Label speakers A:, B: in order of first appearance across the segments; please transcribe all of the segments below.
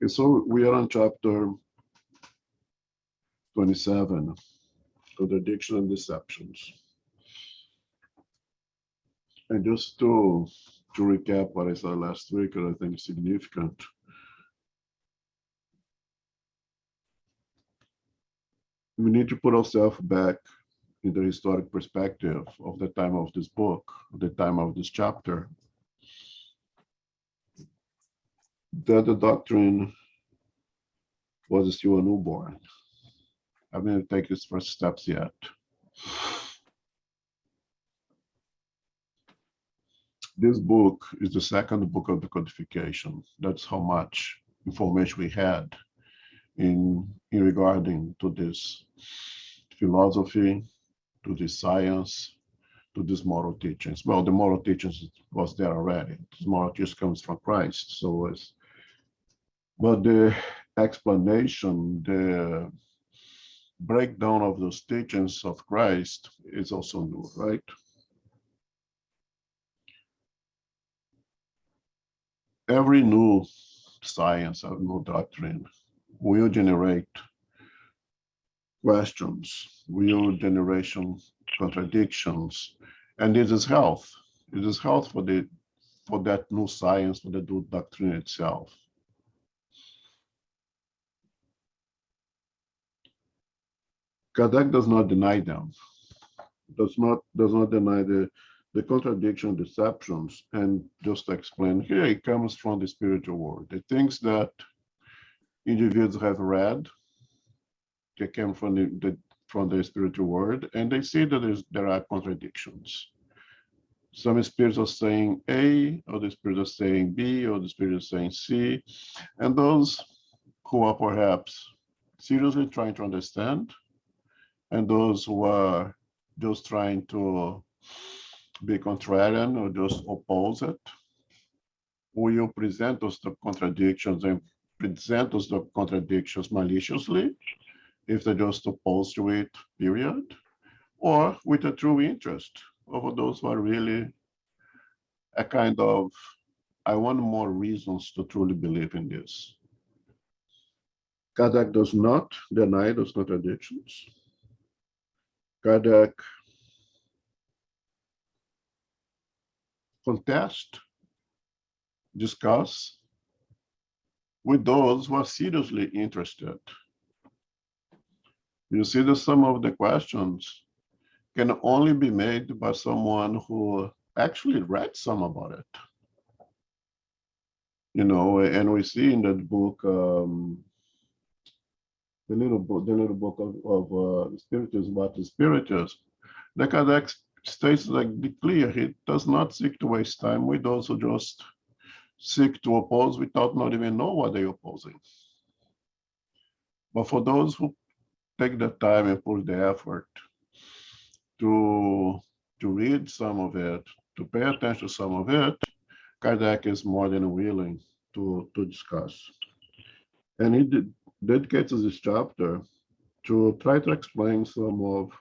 A: Okay, so we are on chapter 27, Contradictions and Deceptions. And just to recap what I said last week, and I think is significant. We need to put ourselves back in the historic perspective of the time of this book, the time of this chapter. That the doctrine was still a newborn. I haven't taken its first steps yet. This book is the second book of the codification. That's how much information we had in regarding to this philosophy, to this science, to these moral teachings. Well, the moral teachings was there already. The moral teachings comes from Christ. But the explanation, the breakdown of those teachings of Christ is also new, right? Every new science, every new doctrine will generate questions, will generate contradictions, and this is health. It is health for that new science, for the new doctrine itself. Kardec does not deny them. Does not deny the contradiction, deceptions, and just to explain here, it comes from the spiritual world. The things that individuals have read, they came from the spiritual world, and they see that there are contradictions. Some spirits are saying A, other spirits are saying B, or the spirits are saying C, and those who are perhaps seriously trying to understand, and those who are just trying to be contrarian or just oppose it, will present us the contradictions and present us the contradictions maliciously, if they're just opposed to it, period, or with a true interest over those who are really a kind of, I want more reasons to truly believe in this. Kardec does not deny those contradictions. Kardec contest, discuss with those who are seriously interested. You see that some of the questions can only be made by someone who actually read some about it. You know, and we see in that book, the little book of Spiritism, what is Spiritism, the Kardec states like clear, he does not seek to waste time with those who just seek to oppose without not even know what they're opposing. But for those who take the time and put the effort to read some of it, to pay attention to some of it, Kardec is more than willing to discuss. And he dedicates this chapter to try to explain some of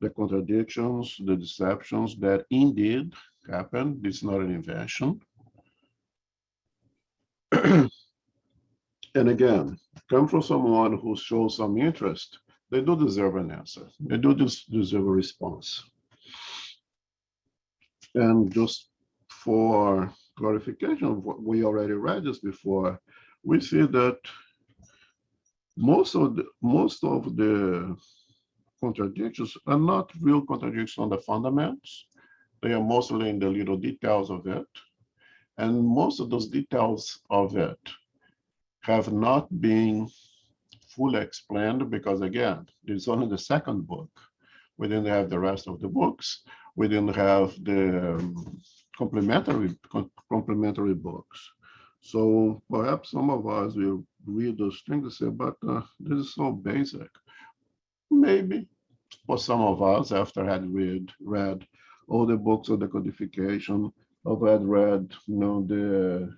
A: the contradictions, the deceptions that indeed happened. This is not an invention. And again, come from someone who shows some interest, they do deserve an answer. They do deserve a response. And just for clarification of what we already read this before, we see that most of the contradictions are not real contradictions on the fundamentals. They are mostly in the little details of it. And most of those details of it have not been fully explained because, again, it's only the second book. We didn't have the rest of the books. We didn't have the complementary books. So perhaps some of us will read those things and say, but this is so basic. Maybe for some of us, after had read all the books of the codification, I've had read, the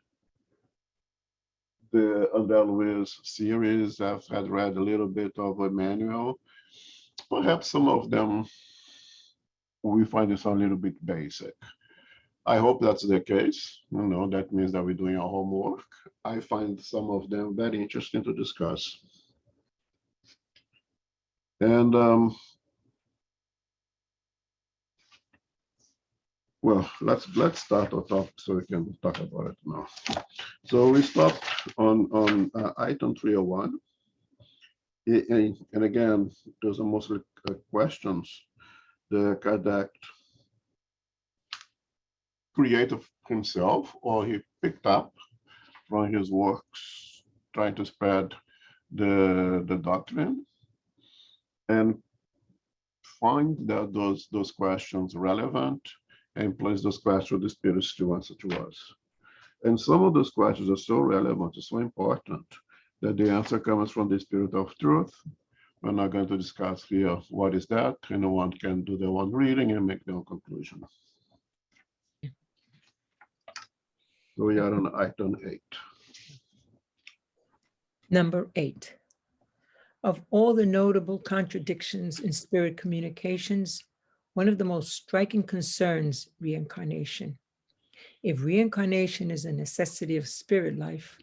A: André Luiz series, I've had read a little bit of Emmanuel. Perhaps some of them we find this a little bit basic. I hope that's the case. That means that we're doing our homework. I find some of them very interesting to discuss. And well, let's start our talk so we can talk about it now. So we stopped on item 301. And again, those are mostly questions the Kardec created himself, or he picked up from his works, trying to spread the doctrine, and find that those questions relevant, and place those questions the Spirit to answer to us. And some of those questions are so relevant, so important, that the answer comes from the Spirit of truth. We're not going to discuss here what is that. Anyone can do their own reading and make their own conclusion. So we are on item 8.
B: Number 8. Of all the notable contradictions in spirit communications, one of the most striking concerns reincarnation. If reincarnation is a necessity of spirit life,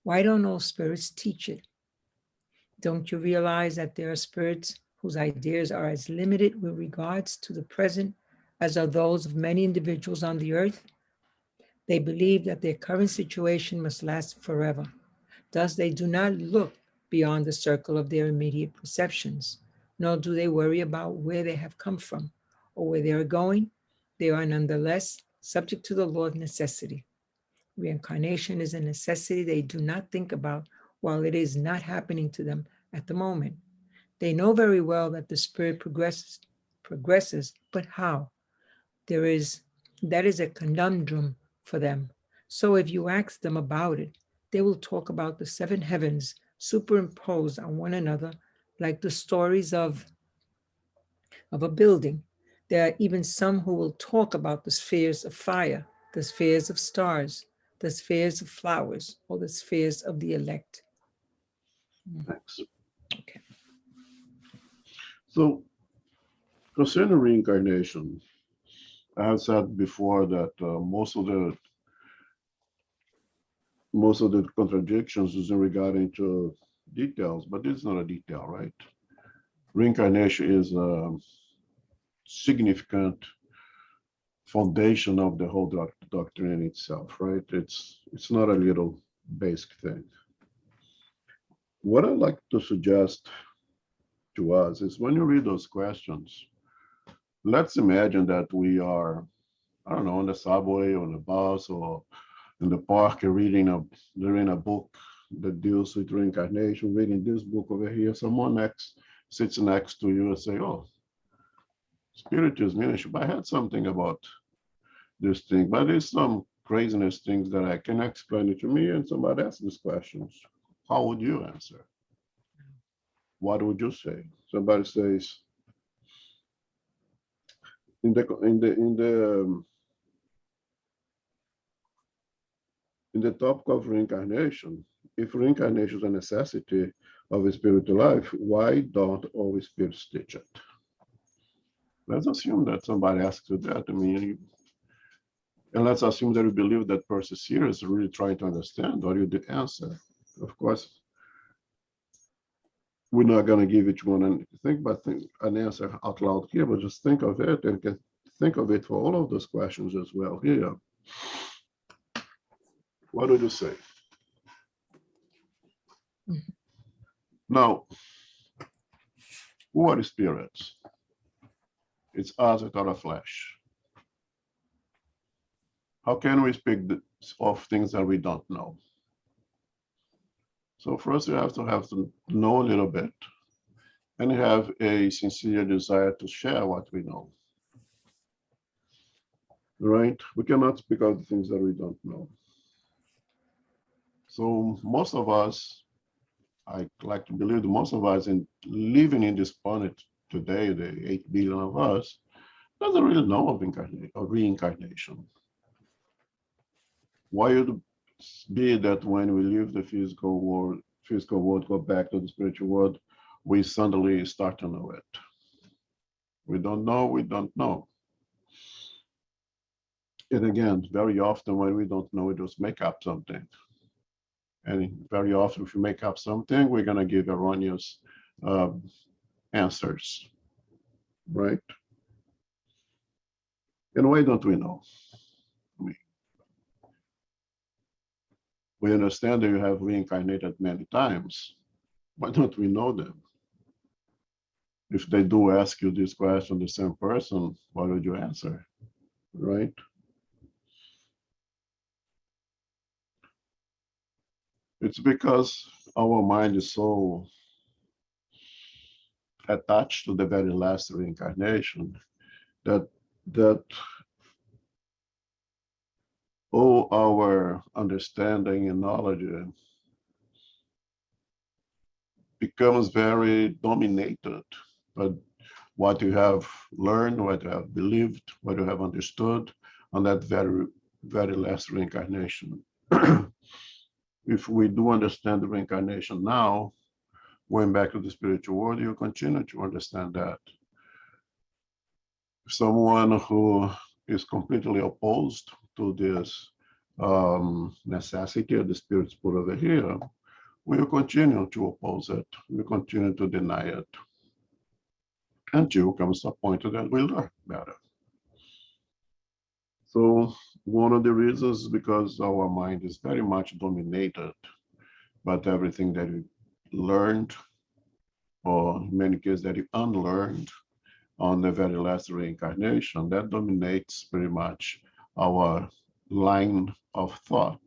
B: why don't all spirits teach it? Don't you realize that there are spirits whose ideas are as limited with regards to the present as are those of many individuals on the earth? They believe that their current situation must last forever. Thus, they do not look beyond the circle of their immediate perceptions, nor do they worry about where they have come from or where they are going. They are nonetheless subject to the law of necessity. Reincarnation is a necessity they do not think about while it is not happening to them at the moment. They know very well that the spirit progresses, but how? That is a conundrum for them. So if you ask them about it, they will talk about the 7 heavens superimposed on one another, like the stories of a building. There are even some who will talk about the spheres of fire, the spheres of stars, the spheres of flowers, or the spheres of the elect.
A: Thanks.
B: Okay.
A: So concerning reincarnation, I have said before that most of the contradictions is in regarding to details, but it's not a detail, right? Reincarnation is a significant foundation of the whole doctrine itself, right? It's not a little basic thing. What I'd like to suggest to us is when you read those questions, let's imagine that we are, I don't know, on the subway, on the bus, or in the park, reading a book that deals with reincarnation, reading this book over here. Someone sits next to you and say, "Oh, Spiritism ministry, I had something about this thing, but there's some craziness things that I can explain it to me." And somebody asks these questions. How would you answer? What would you say? Somebody says, in the topic of reincarnation, if reincarnation is a necessity of a spiritual life, why don't all spirits teach it? Let's assume that somebody asks you that. And let's assume that you believe that person is serious, really trying to understand what you the answer. Of course, we're not going to give each one an answer out loud here, but just think of it and can think of it for all of those questions as well here. What would you say? Mm-hmm. Now, who are the spirits? It's us without a flesh. How can we speak of things that we don't know? So first, you have to know a little bit and have a sincere desire to share what we know. Right? We cannot speak of the things that we don't know. So most of us, I like to believe that most of us living in this planet today, the 8 billion of us, doesn't really know of reincarnation. Why would it be that when we leave the physical world, go back to the spiritual world, we suddenly start to know it? We don't know, we don't know. And again, very often when we don't know, we just make up something. And very often, if we make up something, we're going to give erroneous answers, right? And why don't we know? We understand that you have reincarnated many times. Why don't we know them? If they do ask you this question, the same person, what would you answer, right? It's because our mind is so attached to the very last reincarnation that all our understanding and knowledge becomes very dominated by what you have learned, what you have believed, what you have understood on that very last reincarnation. If we do understand the reincarnation now, going back to the spiritual world, you continue to understand that. Someone who is completely opposed to this necessity of the spirits put over here, we will continue to oppose it. We will continue to deny it until comes a point that we learn better. So one of the reasons is because our mind is very much dominated by everything that we learned, or in many cases that we unlearned on the very last reincarnation. That dominates pretty much our line of thought.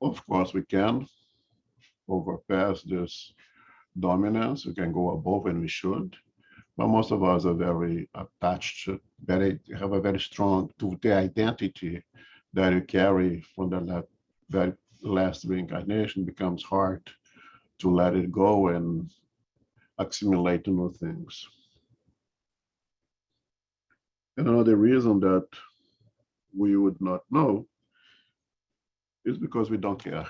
A: Of course, we can overpass this dominance. We can go above, and we should. But most of us are very attached, have a very strong to the identity that you carry from the very last reincarnation. Becomes hard to let it go and assimilate new things. And another reason that we would not know is because we don't care.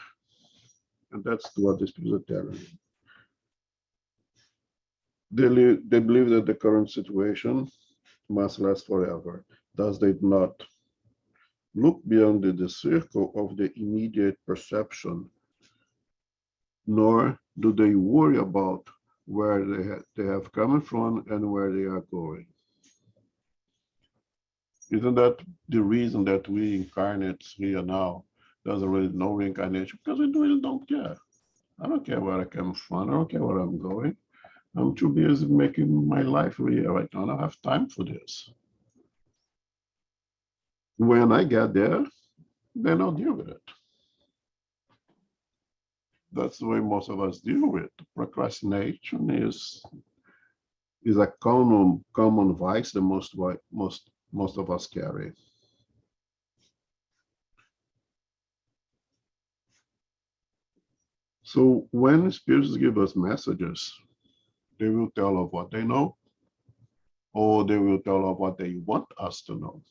A: And that's what the spirits are telling you. They believe that the current situation must last forever. Thus, they do not look beyond the circle of the immediate perception, nor do they worry about where they have come from and where they are going. Isn't that the reason that we incarnate here now? There's already no reincarnation, because we really don't care. I don't care where I come from. I don't care where I'm going. I'm too busy making my life real right now. I don't have time for this. When I get there, then I'll deal with it. That's the way most of us deal with it. Procrastination is a common vice that most of us carry. So when spirits give us messages, they will tell of what they know, or they will tell of what they want us to know.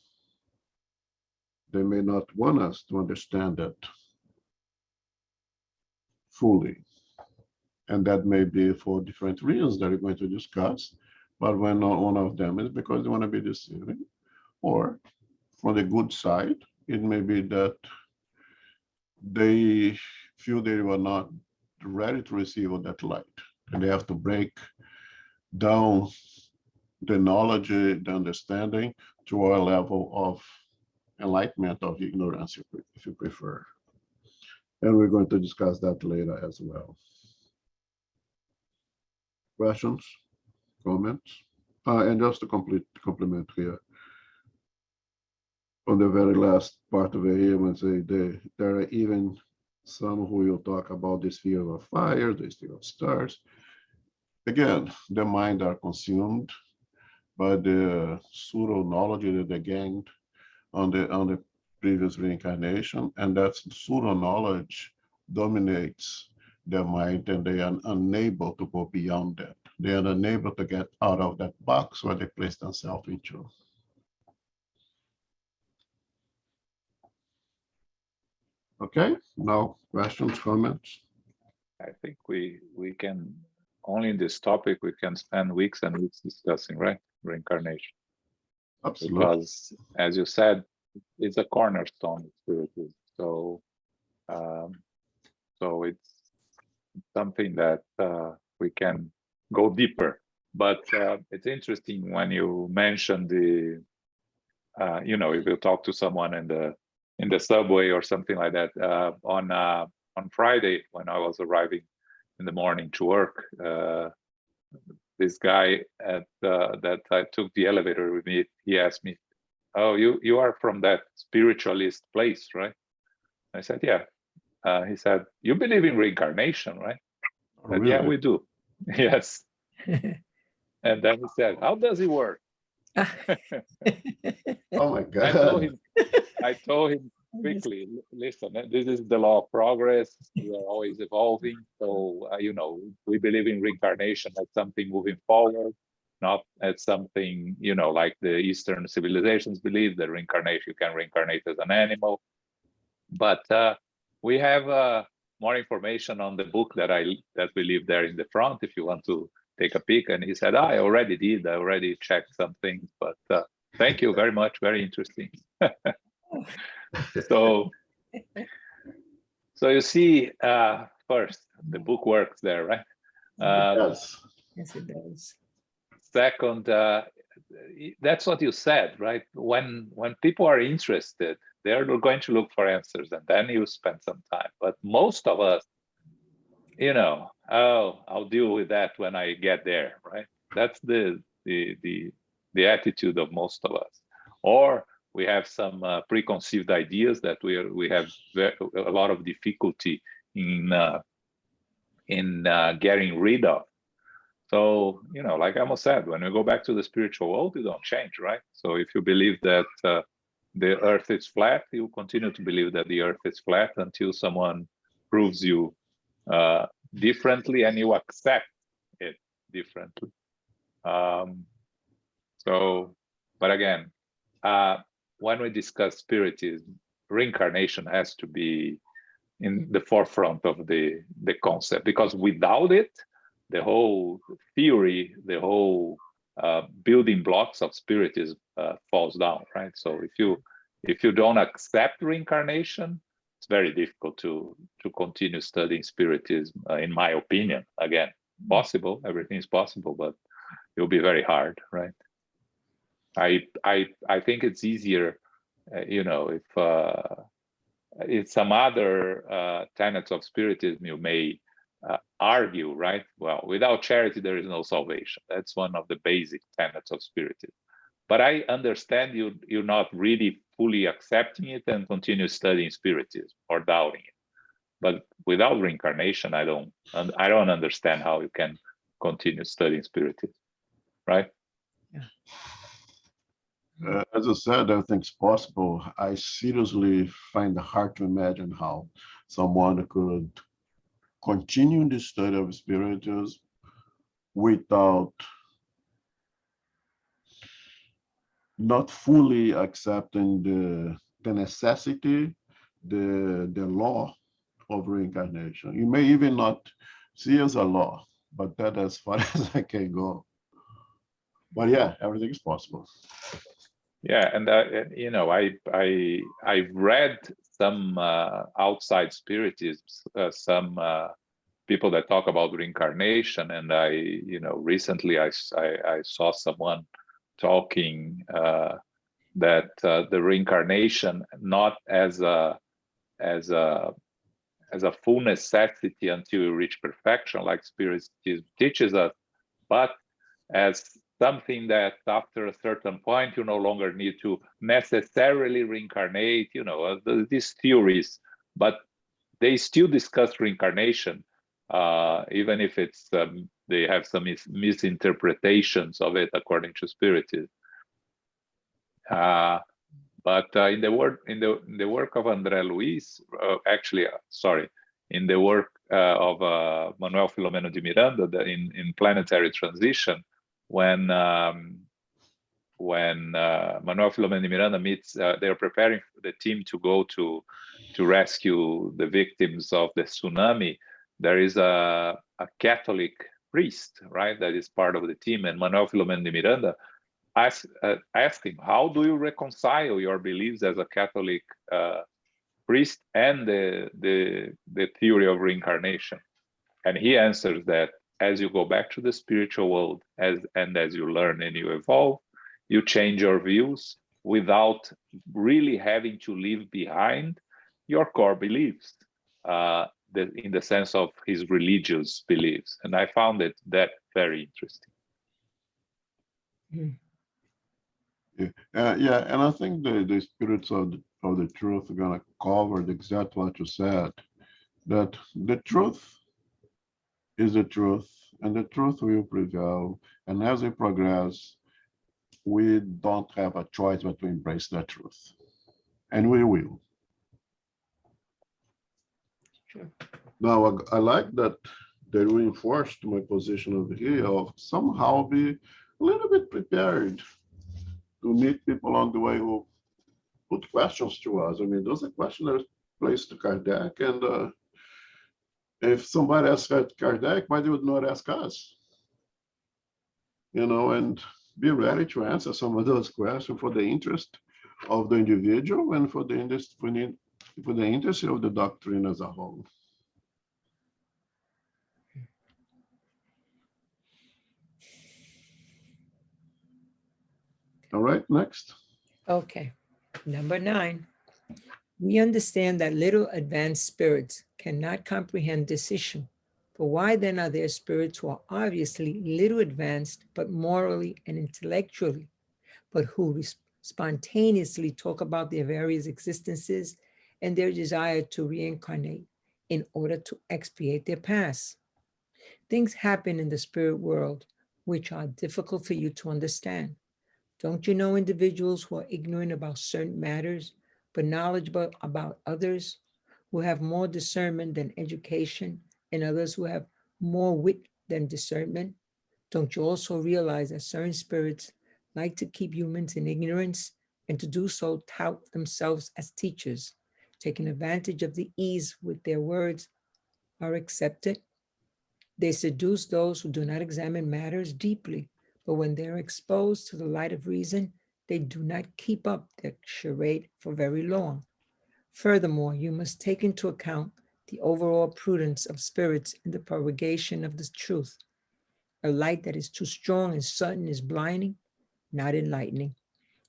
A: They may not want us to understand it fully. And that may be for different reasons that we're going to discuss, but when one of them is because they want to be deceiving, or from the good side, it may be that they feel they were not ready to receive all that light, and they have to break down the knowledge, the understanding, to a level of enlightenment, of ignorance, if you prefer. And we're going to discuss that later as well. Questions, comments? And just to complement here, on the very last part of it here, when say there are even some who will talk about the sphere of fire, the sphere of stars. Again, the mind are consumed by the pseudo knowledge that they gained on the previous reincarnation, and that pseudo knowledge dominates their mind, and they are unable to go beyond that. They are unable to get out of that box where they place themselves into. Okay, now questions, comments?
C: I think we can, only in this topic, we can spend weeks and weeks discussing, right? reincarnation.
A: Absolutely.
C: Because, as you said, it's a cornerstone of spiritism. So, so it's something that we can go deeper. But it's interesting when you mention the, if you talk to someone in the subway or something like that. On Friday, when I was arriving in the morning to work, this guy that I took the elevator with me, he asked me, "Oh, you are from that spiritualist place, right?" I said, "Yeah." He said, "You believe in reincarnation, right?" I said, "Yeah,
A: Really?
C: we do." Yes. And then he said, "How does it work?"
A: Oh my
C: I told
A: God.
C: him, quickly, listen, this is the law of progress. We are always evolving. So, we believe in reincarnation as something moving forward, not as something, like the Eastern civilizations believe that reincarnation, you can reincarnate as an animal. But we have more information on the book that we leave there in the front if you want to take a peek. And he said, I already did. I already checked some things, but thank you very much. Very interesting. So you see, first, the book works there, right?
A: Yes.
B: Yes, it does.
C: Second, that's what you said, right? When people are interested, they're going to look for answers, and then you spend some time. But most of us, I'll deal with that when I get there, right? That's the attitude of most of us. Or we have some preconceived ideas that we have a lot of difficulty in getting rid of. So, like Amos said, when we go back to the spiritual world, you don't change, right? So if you believe that the earth is flat, you continue to believe that the earth is flat until someone proves you differently and you accept it differently. But again, when we discuss spiritism, reincarnation has to be in the forefront of the concept, because without it, the whole theory, the whole building blocks of spiritism falls down, right? So if you don't accept reincarnation, it's very difficult to continue studying spiritism, in my opinion. Again, possible, everything is possible, but it'll be very hard, right? I think it's easier, if some other tenets of spiritism you may argue, right? Well, without charity, there is no salvation. That's one of the basic tenets of spiritism. But I understand you're not really fully accepting it and continue studying spiritism or doubting it. But without reincarnation, I don't understand how you can continue studying spiritism, right?
B: Yeah.
A: As I said, everything's possible. I seriously find it hard to imagine how someone could continue the study of spiritism without not fully accepting the necessity, the law of reincarnation. You may even not see as a law, but that's as far as I can go. But yeah, everything is possible.
C: Yeah, and I've read some outside spiritists, some people that talk about reincarnation, and recently I saw someone talking that the reincarnation not as a full necessity until you reach perfection, like spiritism teaches us, but as something that after a certain point you no longer need to necessarily reincarnate, these theories, but they still discuss reincarnation, even if it's they have some misinterpretations of it according to spiritism. But in the work of André Luiz, in the work of Manuel Filomeno de Miranda, in Planetary Transition, when Manuel Filomeno de Miranda meets, they are preparing the team to go to rescue the victims of the tsunami. There is a Catholic priest, right, that is part of the team, and Manuel Filomeno de Miranda asked him, how do you reconcile your beliefs as a Catholic priest and the theory of reincarnation? And he answers that as you go back to the spiritual world, as you learn and you evolve, you change your views without really having to leave behind your core beliefs, in the sense of his religious beliefs. And I found that very interesting.
A: Yeah, and I think the spirits of the truth are gonna cover exactly what you said, that the truth is the truth, and the truth will prevail. And as we progress, we don't have a choice but to embrace that truth, and we will.
B: Sure.
A: Now, I like that they reinforced my position over here of somehow be a little bit prepared to meet people along the way who put questions to us. I mean, those are questions that are placed to Kardec, and if somebody asked Kardec, why they would not ask us? And be ready to answer some of those questions for the interest of the individual and for the interest of the doctrine as a whole. All right, next.
B: Okay, number 9. We understand that little advanced spirits cannot comprehend this issue. But why then are there spirits who are obviously little advanced, but morally and intellectually, but who spontaneously talk about their various existences and their desire to reincarnate in order to expiate their past? Things happen in the spirit world which are difficult for you to understand. Don't you know individuals who are ignorant about certain matters, but knowledgeable about others, who have more discernment than education, and others who have more wit than discernment? Don't you also realize that certain spirits like to keep humans in ignorance, and to do so tout themselves as teachers, taking advantage of the ease with their words are accepted? They seduce those who do not examine matters deeply, but when they're exposed to the light of reason, they do not keep up their charade for very long. Furthermore, you must take into account the overall prudence of spirits in the propagation of the truth. A light that is too strong and sudden is blinding, not enlightening.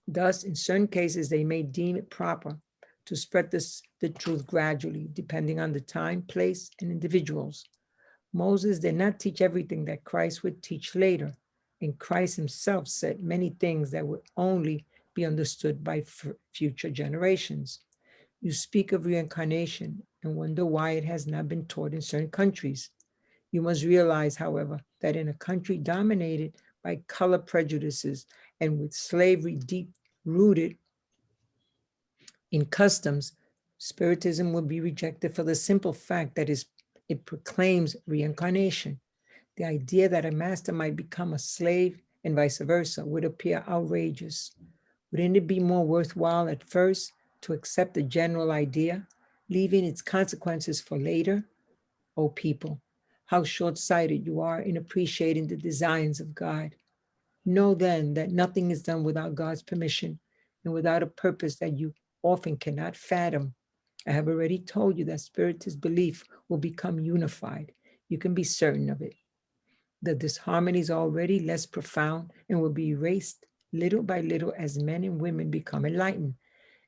B: Thus, in certain cases, they may deem it proper to spread the truth gradually, depending on the time, place, and individuals. Moses did not teach everything that Christ would teach later, and Christ himself said many things that would only be understood by future generations. You speak of reincarnation and wonder why it has not been taught in certain countries. You must realize, however, that in a country dominated by color prejudices and with slavery deep rooted in customs, Spiritism would be rejected for the simple fact that it proclaims reincarnation. The idea that a master might become a slave and vice versa would appear outrageous. Wouldn't it be more worthwhile at first to accept the general idea, leaving its consequences for later? O people, how short-sighted you are in appreciating the designs of God. Know then that nothing is done without God's permission and without a purpose that you often cannot fathom. I have already told you that Spiritist belief will become unified. You can be certain of it. The disharmony is already less profound and will be erased little by little as men and women become enlightened,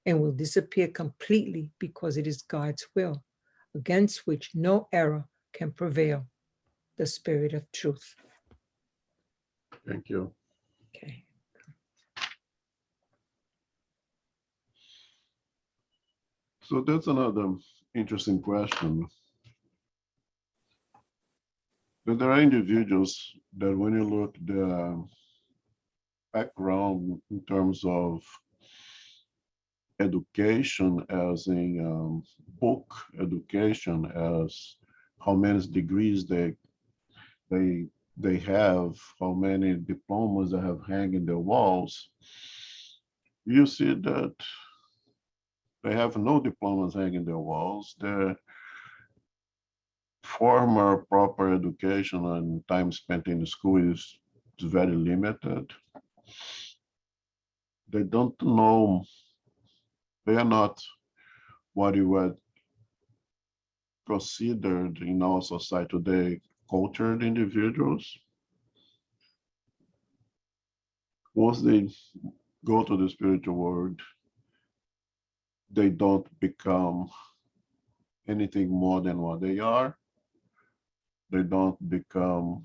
B: and will disappear completely because it is God's will, against which no error can prevail, the spirit of truth.
A: Thank you.
B: Okay.
A: So that's another interesting question. But there are individuals that when you look the background in terms of education, as in book education, as how many degrees they have, how many diplomas they have hanging their walls, you see that they have no diplomas hanging their walls. Their former proper education and time spent in the school is very limited. They don't know, they are not what you would considered in our society today cultured individuals. Once they go to the spiritual world, they don't become anything more than what they are. They don't become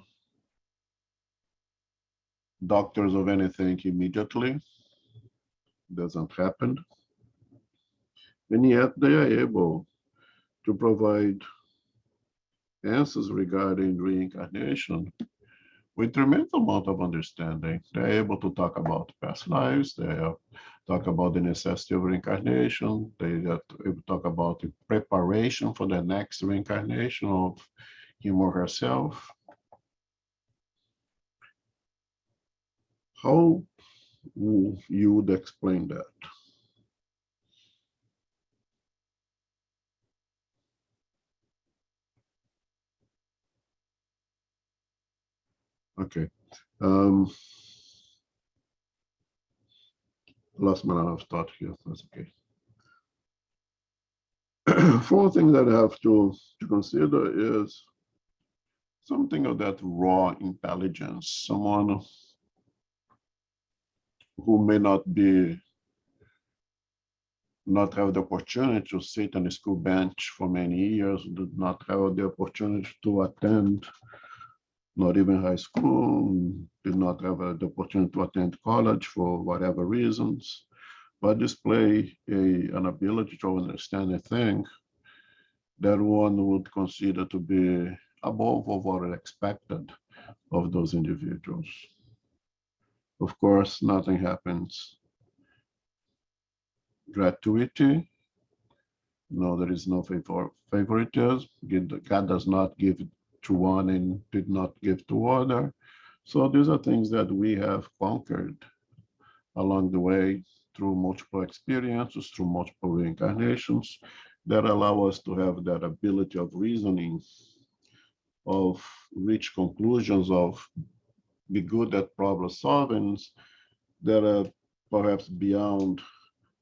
A: doctors of anything immediately. Doesn't happen. And yet they are able to provide answers regarding reincarnation with tremendous amount of understanding. They're able to talk about past lives. They talk about the necessity of reincarnation. They able to talk about the preparation for the next reincarnation of him or herself. How you would explain that? Okay. Lost my line of thought here. That's okay. Four things that I have to consider is something of that raw intelligence, someone who may not have the opportunity to sit on a school bench for many years, did not have the opportunity to attend, not even high school, did not have the opportunity to attend college for whatever reasons, but display an ability to understand a thing that one would consider to be above what expected of those individuals. Of course, nothing happens gratuity. No, there is no favoritism. God does not give to one and did not give to other. So these are things that we have conquered along the way through multiple experiences, through multiple reincarnations that allow us to have that ability of reasoning, of reach conclusions, of be good at problem solving that are perhaps beyond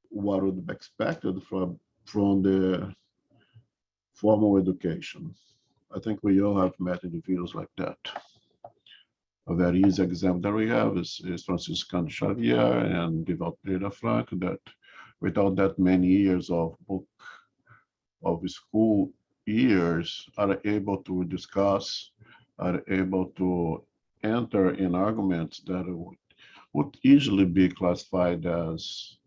A: what would be expected from the formal education. I think we all have met individuals like that. A very easy example that we have is Franciscan Xavier and Devout Pereira Frank, that without that many years of school years are able to discuss, are able to enter in arguments that would easily be classified as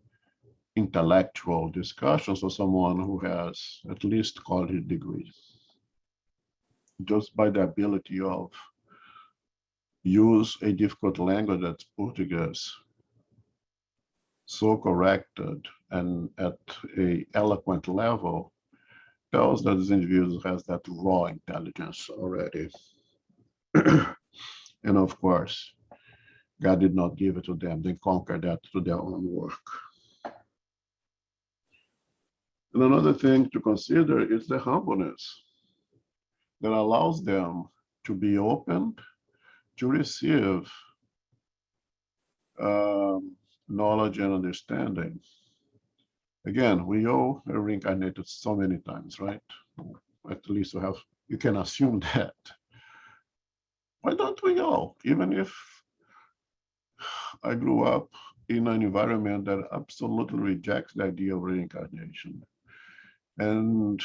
A: intellectual discussions for someone who has at least college degree. Just by the ability of use a difficult language that's Portuguese, so corrected and at a eloquent level, tells that this individual has that raw intelligence already. And of course, God did not give it to them. They conquered that through their own work. And another thing to consider is the humbleness that allows them to be open to receive knowledge and understanding. Again, we all are reincarnated so many times, right? At least you can assume that. Why don't we all? Even if I grew up in an environment that absolutely rejects the idea of reincarnation and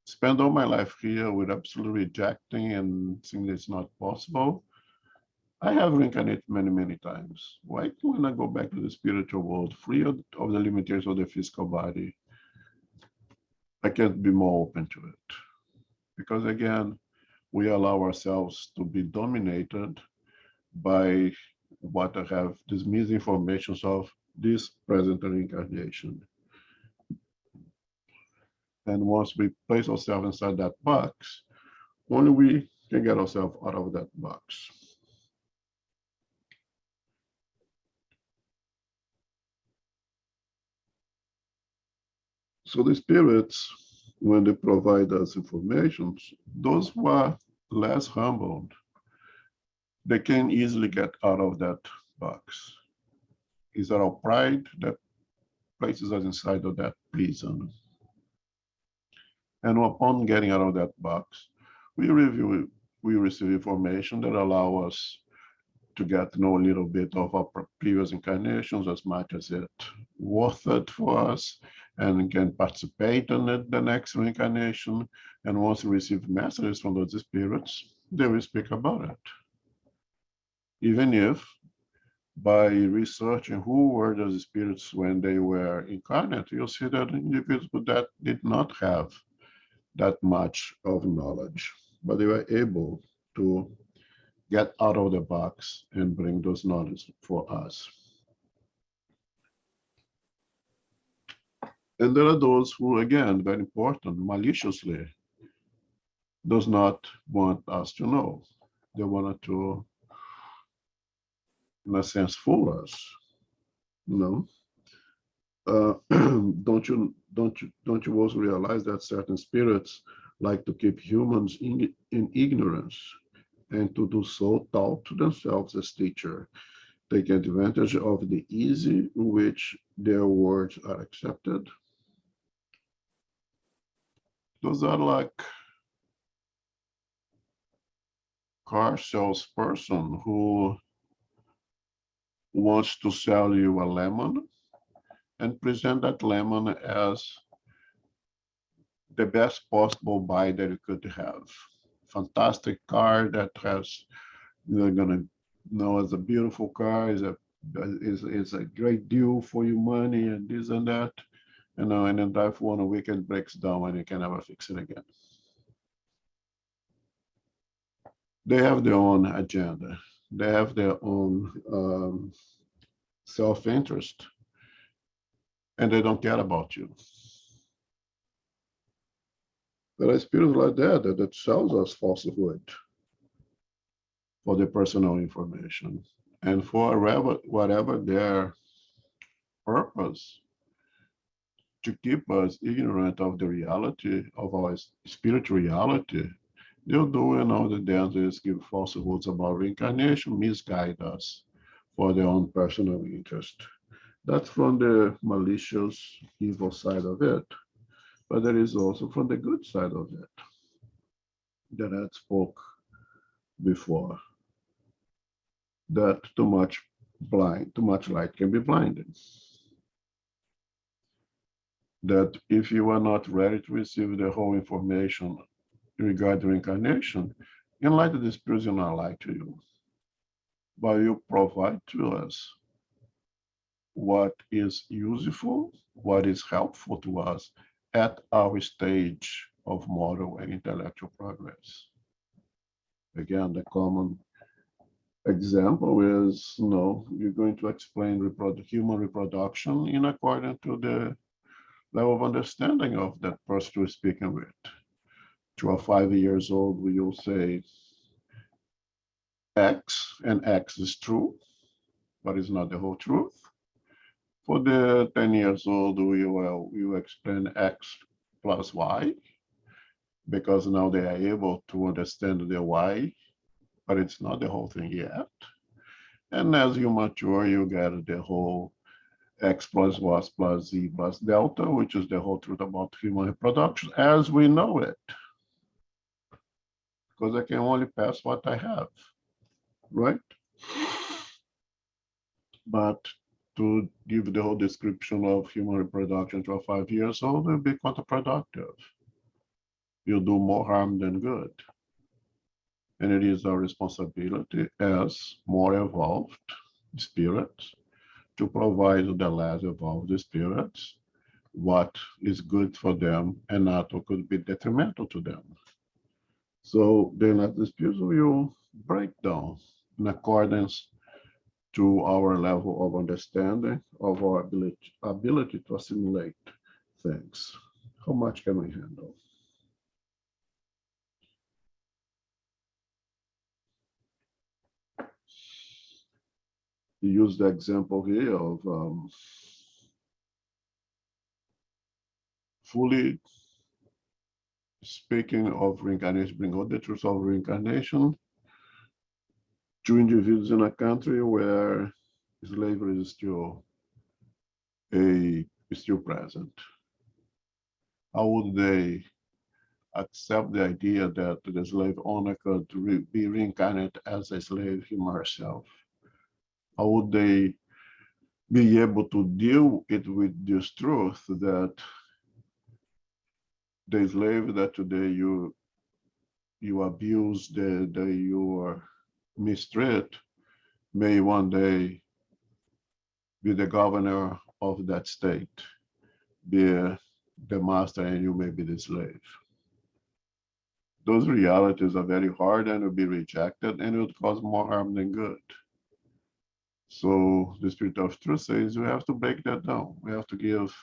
A: spend all my life here with absolutely rejecting and saying it's not possible. I have reincarnated many, many times. Why can't I go back to the spiritual world, free of the limitations of the physical body? I can't be more open to it. Because again, we allow ourselves to be dominated by what I have, these misinformations of this present reincarnation. And once we place ourselves inside that box, only we can get ourselves out of that box. So the spirits, when they provide us information, those who are less humbled, they can easily get out of that box. is our pride that places us inside of that prison. And upon getting out of that box, we receive information that allow us to get to know a little bit of our previous incarnations, as much as it worth it for us, and can participate in the next reincarnation. And once we receive messages from those spirits, they will speak about it. Even if by researching who were those spirits when they were incarnate, you'll see that individuals that did not have that much of knowledge, but they were able to get out of the box and bring those knowledge for us. And there are those who, again, very important, maliciously does not want us to know. They wanted to, in a sense, fool us. You know, don't you also realize that certain spirits like to keep humans in ignorance, and to do so taught to themselves as teacher, take advantage of the ease in which their words are accepted? Those are like car salesperson who wants to sell you a lemon and present that lemon as the best possible buy that you could have. Fantastic car that has, you're gonna know as a beautiful car, is a great deal for your money and this and that. And then drive for 1 week and breaks down and you can never fix it again. They have their own agenda. They have their own self-interest, and they don't care about you. There are spirits like that sells us falsehood for the personal information, and for whatever their purpose, to keep us ignorant of the reality of our spiritual reality. They'll do in all the dances, give falsehoods about reincarnation, misguide us for their own personal interest. That's from the malicious, evil side of it. But there is also from the good side of it that I spoke before, that too much light can be blinding. That if you are not ready to receive the whole information regarding reincarnation, enlightened the spirits will not lie to you, but you provide to us what is useful, what is helpful to us at our stage of moral and intellectual progress. Again, the common example is, you're going to explain human reproduction in accordance to the level of understanding of that person you're speaking with. To a 5 years old, we will say X, and X is true, but it's not the whole truth. For the 10 years old, we will explain X plus Y, because now they are able to understand the Y, but it's not the whole thing yet. And as you mature, you get the whole X plus Y plus Z plus delta, which is the whole truth about human reproduction as we know it. Because I can only pass what I have, right? But to give the whole description of human reproduction to a 5 years old will be counterproductive. You'll do more harm than good. And it is our responsibility as more evolved spirits to provide the less evolved spirits what is good for them and not what could be detrimental to them. So then at the spirits will break down in accordance to our level of understanding of our ability to assimilate things. How much can we handle? You use the example here of fully speaking of reincarnation, bring out the truth of reincarnation to individuals in a country where slavery is still is still present? How would they accept the idea that the slave owner could be reincarnated as a slave him or herself? How would they be able to deal it with this truth that the slave that today you abuse, that you are mistreat, may one day be the governor of that state, be the master, and you may be the slave. Those realities are very hard and will be rejected, and it would cause more harm than good. So the Spirit of Truth says we have to break that down. We have to give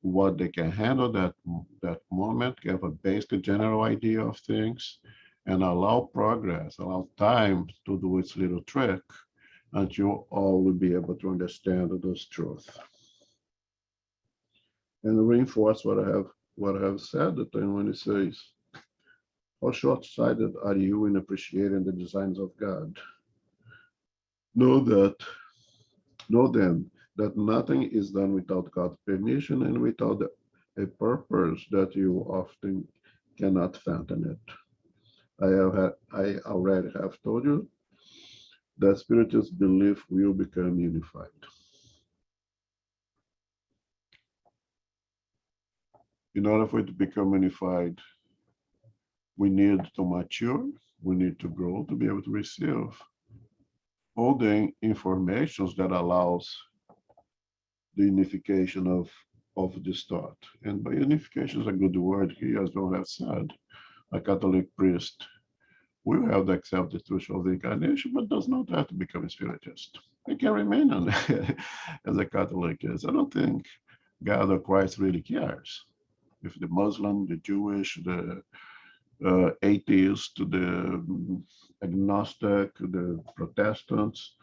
A: what they can handle that moment, give a basic general idea of things, and allow progress, allow time to do its little trick until all will be able to understand those truths. And reinforce what I have said, that when it says, how short-sighted are you in appreciating the designs of God? Know then that nothing is done without God's permission and without a purpose that you often cannot fathom it. I already have told you that spiritual belief will become unified. In order for it to become unified, we need to mature, we need to grow to be able to receive all the informations that allows the unification of this thought. And by unification is a good word here, as John has said. A Catholic priest will have to accept the truth of the incarnation, but does not have to become a spiritist. They can remain as a Catholic is. I don't think God or Christ really cares. If the Muslim, the Jewish, the atheist, the agnostic, the Protestants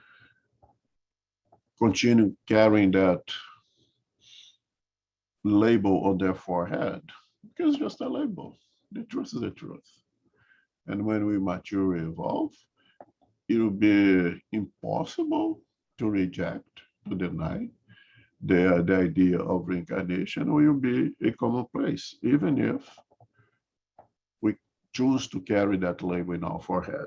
A: continue carrying that label on their forehead, because it's just a label. The truth is the truth. And when we mature and evolve, it will be impossible to reject, to deny. The idea of reincarnation will be a commonplace, even if we choose to carry that label in our forehead.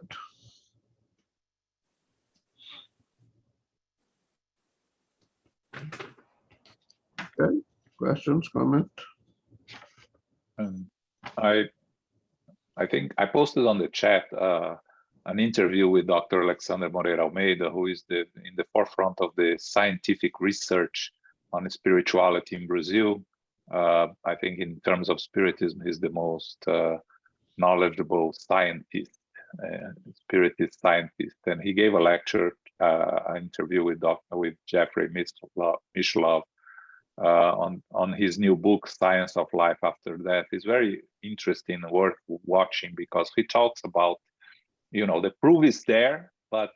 A: Okay, questions, comment?
C: I think I posted on the chat an interview with Dr. Alexander Moreira Almeida, who is in the forefront of the scientific research on spirituality in Brazil. I think in terms of spiritism, he's the most knowledgeable scientist, spiritist scientist. And he gave a lecture, an interview with Jeffrey Mishlove on his new book, Science of Life After Death. It's very interesting and worth watching, because he talks about, the proof is there, but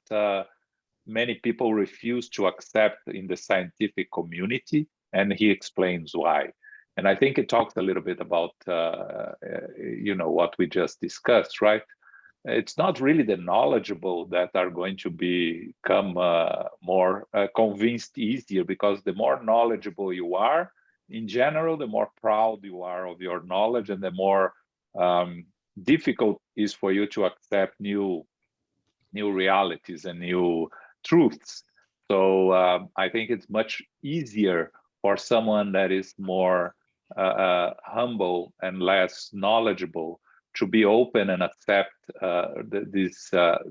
C: many people refuse to accept in the scientific community, and he explains why. And I think it talks a little bit about, what we just discussed, right? It's not really the knowledgeable that are going to become more convinced easier, because the more knowledgeable you are, in general, the more proud you are of your knowledge, and the more difficult is for you to accept new realities and new truths. So I think it's much easier for someone that is more humble and less knowledgeable to be open and accept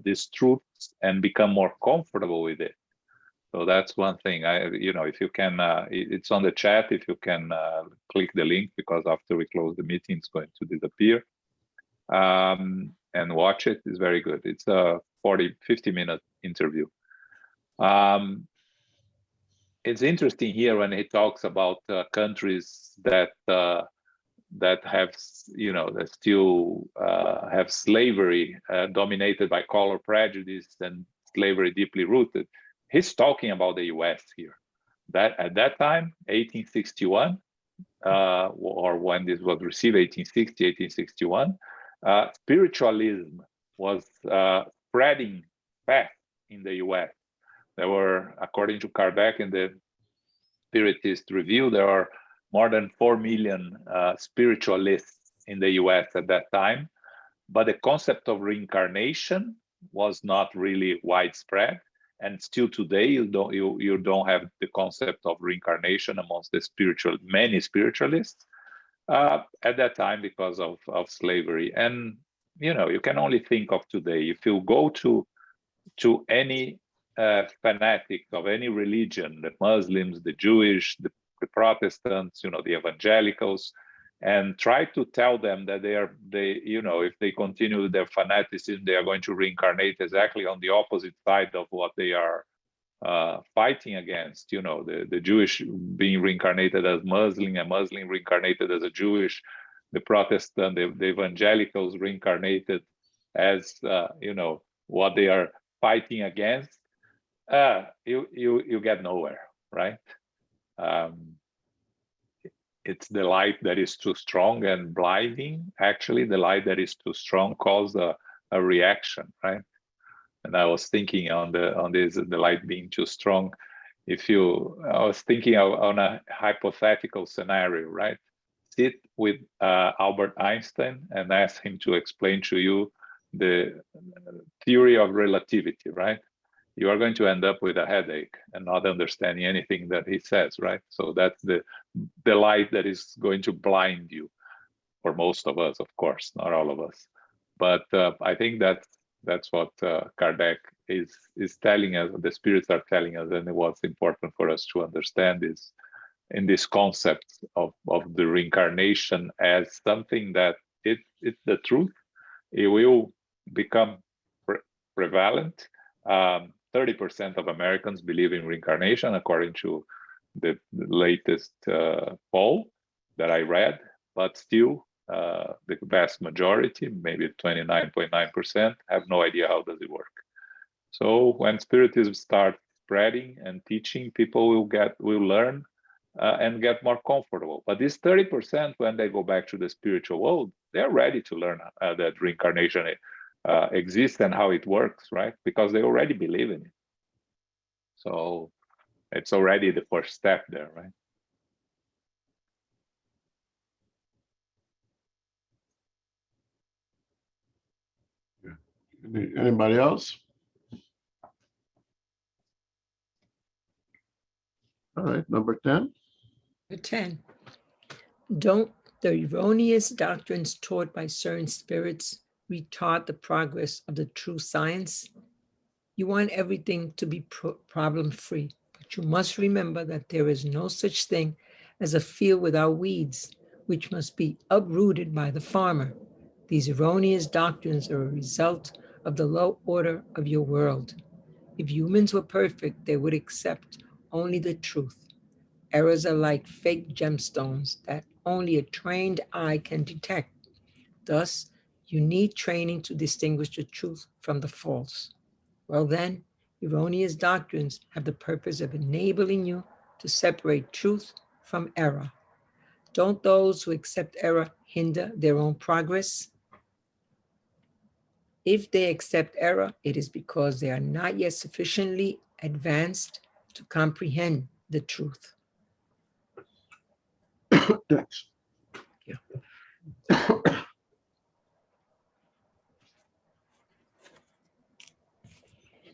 C: these truths and become more comfortable with it. So that's one thing. If you can, it's on the chat. If you can click the link, because after we close the meeting, it's going to disappear. And watch it. It's very good. It's a 50-minute interview. It's interesting here when he talks about countries that have, that still have slavery dominated by color prejudice and slavery deeply rooted. He's talking about the U.S. here. That at that time, 1861, or when this was received, 1860, 1861, spiritualism was spreading fast in the U.S. There were, according to Kardec, in the Spiritist Review, there are more than 4 million spiritualists in the US at that time, but the concept of reincarnation was not really widespread. And still today, you don't have the concept of reincarnation amongst the many spiritualists at that time because of slavery. And you can only think of today. If you go to any fanatic of any religion, the Muslims, the Jewish, the Protestants, the evangelicals, and try to tell them that if they continue their fanaticism, they are going to reincarnate exactly on the opposite side of what they are fighting against. The Jewish being reincarnated as Muslim, a Muslim reincarnated as a Jewish, the Protestant, the evangelicals reincarnated as what they are fighting against. You get nowhere, right? It's the light that is too strong and blinding. Actually, the light that is too strong causes a reaction, right? And I was thinking on this, the light being too strong. I was thinking on a hypothetical scenario, right? Sit with Albert Einstein and ask him to explain to you the theory of relativity, right? You are going to end up with a headache and not understanding anything that he says, right? So that's the light that is going to blind you, for most of us, of course, not all of us. But I think that's what Kardec is telling us, the spirits are telling us, and what's important for us to understand is in this concept of the reincarnation as something that it's the truth. It will become prevalent. 30% of Americans believe in reincarnation, according to the latest poll that I read, but still the vast majority, maybe 29.9%, have no idea how does it work. So when Spiritism starts spreading and teaching, people will learn and get more comfortable. But this 30%, when they go back to the spiritual world, they're ready to learn that reincarnation exists and how it works, right? Because they already believe in it. So it's already the first step there, right?
A: Anybody else? All right, number 10.
B: Number 10. Don't the erroneous doctrines taught by certain spirits retard the progress of the true science? You want everything to be problem-free, but you must remember that there is no such thing as a field without weeds, which must be uprooted by the farmer. These erroneous doctrines are a result of the low order of your world. If humans were perfect, they would accept only the truth. Errors are like fake gemstones that only a trained eye can detect. Thus, you need training to distinguish the truth from the false. Well then, erroneous doctrines have the purpose of enabling you to separate truth from error. Don't those who accept error hinder their own progress? If they accept error, it is because they are not yet sufficiently advanced to comprehend the truth.
A: Thanks.
B: Yeah.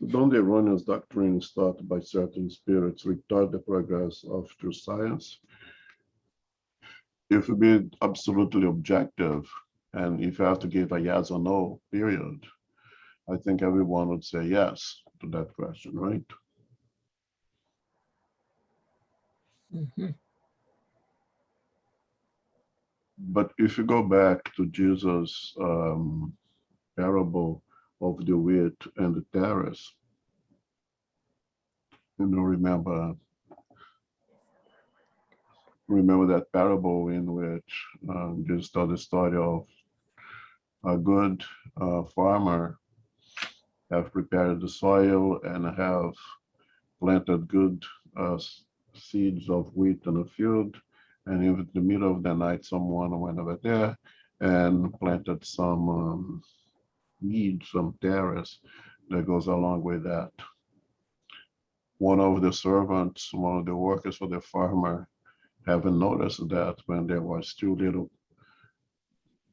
A: Don't the erroneous doctrines taught by certain spirits retard the progress of true science? If we be absolutely objective, and if you have to give a yes or no, period, I think everyone would say yes to that question, right?
B: Mhm.
A: But if you go back to Jesus' parable of the wheat and the tares, remember that parable in which Jesus told the story of a good farmer have prepared the soil and have planted good seeds of wheat in the field, and in the middle of the night someone went over there and planted some weed, some tares that goes along with that. one of the servants, one of the workers for the farmer, haven't noticed that when there was two little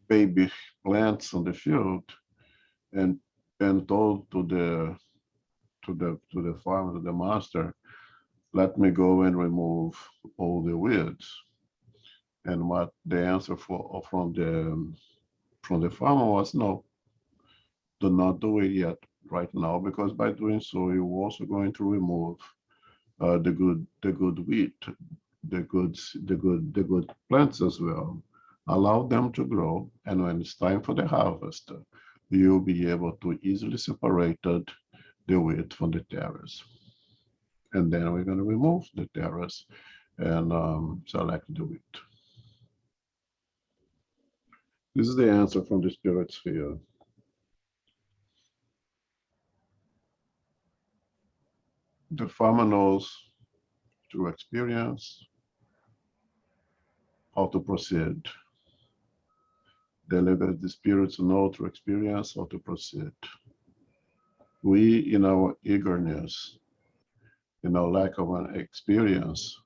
A: baby plants on the field, and told to the farmer, to the master, let me go and remove all the weeds. And what the answer from the farmer was, no, do not do it yet right now, because by doing so, you're also going to remove the good wheat, the good plants as well. Allow them to grow, and when it's time for the harvest, you'll be able to easily separate the wheat from the tares. And then we're going to remove the tares and select the wheat. This is the answer from the spirit sphere. The farmer knows through experience how to proceed. The spirits know through experience how to proceed. We, in our eagerness, in our lack of an experience,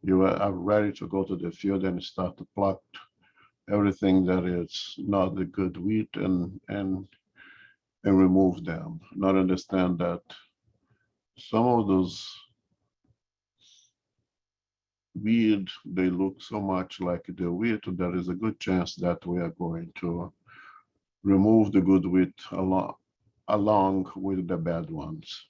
A: you are ready to go to the field and start to pluck everything that is not the good wheat and remove them. Not understand that some of those weed, they look so much like the wheat, there is a good chance that we are going to remove the good wheat along with the bad ones.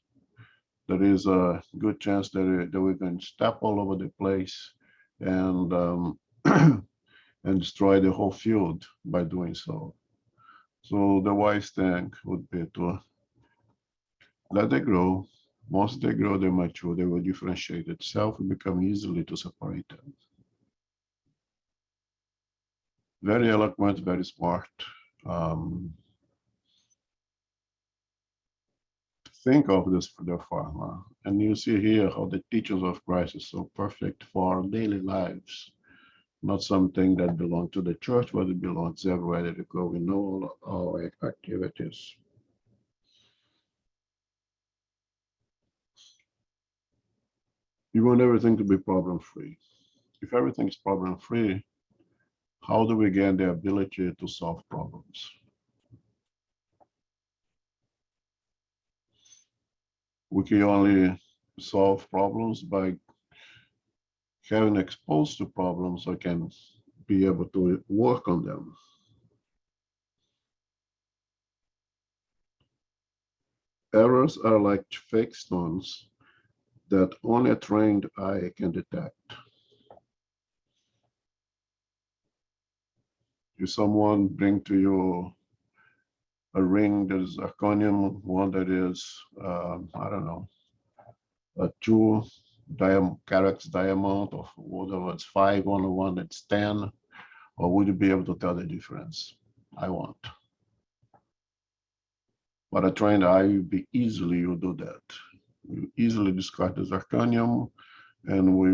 A: There is a good chance that we're going to step all over the place and and destroy the whole field by doing so. So the wise thing would be to let it grow. Once they grow, they mature, they will differentiate itself and become easily to separate them. Very eloquent, very smart. Think of this for the farmer. And you see here how the teachings of Christ is so perfect for our daily lives. Not something that belongs to the church, but it belongs everywhere that you go. We know all our activities. You want everything to be problem-free. If everything is problem-free, how do we gain the ability to solve problems? We can only solve problems by having exposed to problems so can be able to work on them. Errors are like fake stones that only a trained eye can detect. If someone bring to you a ring that is zirconium, one that is, I don't know, a 2 carats diamond, or whatever it's 5 on the one that's 10, or would you be able to tell the difference? I won't. But a trained eye, you'll do that. You easily discard the zirconium, and we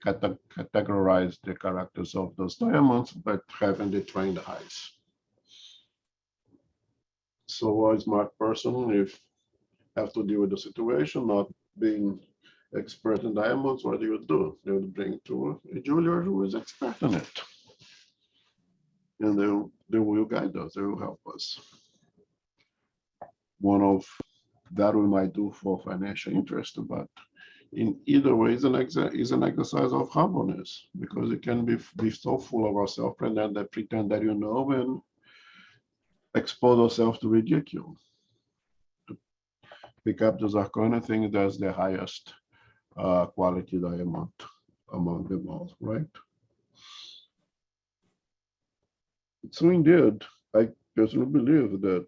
A: categorize the characters of those diamonds by having the trained eyes. So a smart person, if have to deal with the situation, not being expert in diamonds, what do you do? They would bring to a jeweler who is expert in it. And they will guide us, they will help us. One of that we might do for financial interest, but in either way is an exercise of humbleness, because it can be so full of ourselves and then they pretend that you know and expose ourselves to ridicule. To pick up the zirconia thing, that's the highest quality diamond among them all, right? So indeed, I personally believe that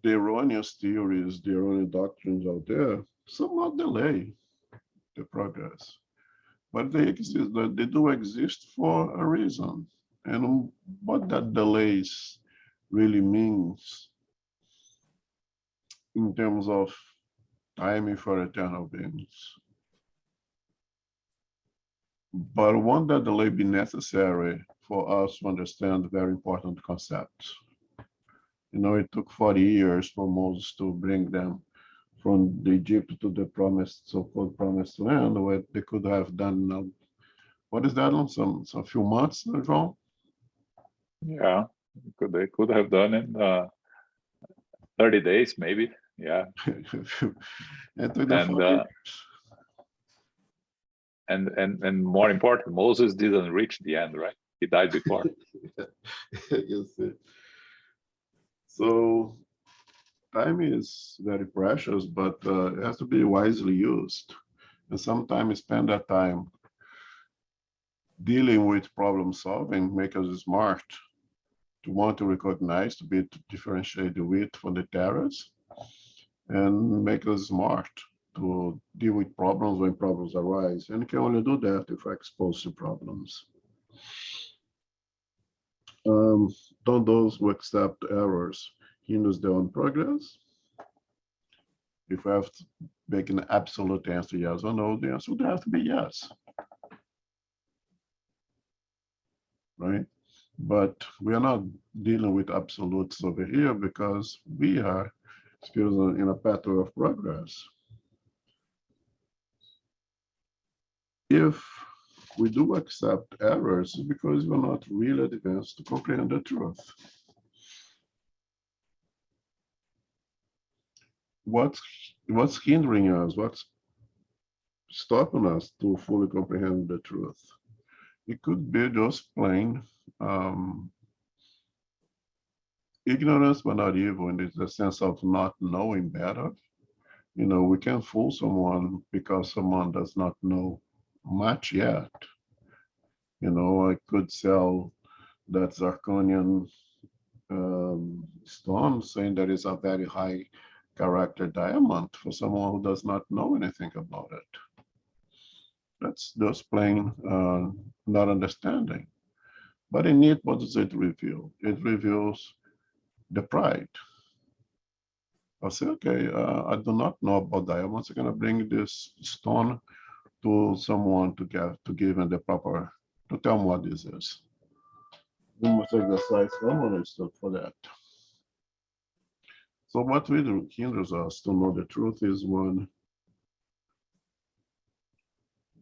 A: the erroneous theories, the erroneous doctrines out there somewhat delay the progress. But they exist, they do exist for a reason. And what that delays really means in terms of timing for eternal beings. But won't that delay be necessary for us to understand very important concepts? You know, it took 40 years for Moses to bring them from the Egypt to the promised, so-called promised land, where they could have done, what is that, some few months, João?
C: Yeah, they could have done it 30 days, maybe. Yeah.
A: And took them 40 years.
C: And more important, Moses didn't reach the end, right? He died before.
A: Yes. So time is very precious, but it has to be wisely used. And sometimes spend that time dealing with problem solving, make us smart, to want to recognize, to be able to differentiate the wheat from the tares, and make us smart to deal with problems when problems arise. And you can only do that if we're exposed to problems. Don't those who accept errors hinders their own progress? If we have to make an absolute answer, yes or no, the answer would have to be yes. Right? But we are not dealing with absolutes over here because we are still in a pattern of progress. If we do accept errors, it's because we're not really advanced to comprehend the truth. What's hindering us? What's stopping us to fully comprehend the truth? It could be just plain ignorance, but not evil, and it's a sense of not knowing better. You know, we can fool someone because someone does not know much yet. You know, I could sell that zirconian stone, saying that it's a very high character diamond for someone who does not know anything about it. That's just plain not understanding. But in it, what does it reveal? It reveals the pride. I'll say, okay, I do not know about diamonds. I'm gonna bring this stone to someone to give him the proper, to tell him what this is. We must exercise someone for that. So what really hinders us to know the truth is one,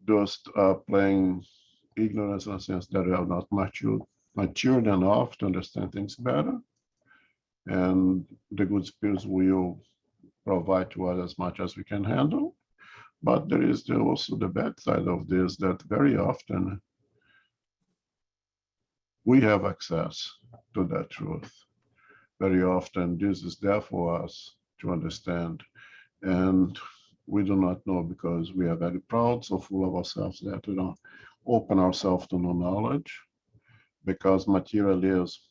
A: just playing ignorance in a sense that we have not matured enough to understand things better. And the good spirits will provide to us as much as we can handle. But there is also the bad side of this, that very often we have access to that truth. Very often this is there for us to understand. And we do not know because we are very proud, so full of ourselves that we don't open ourselves to no knowledge, because materialism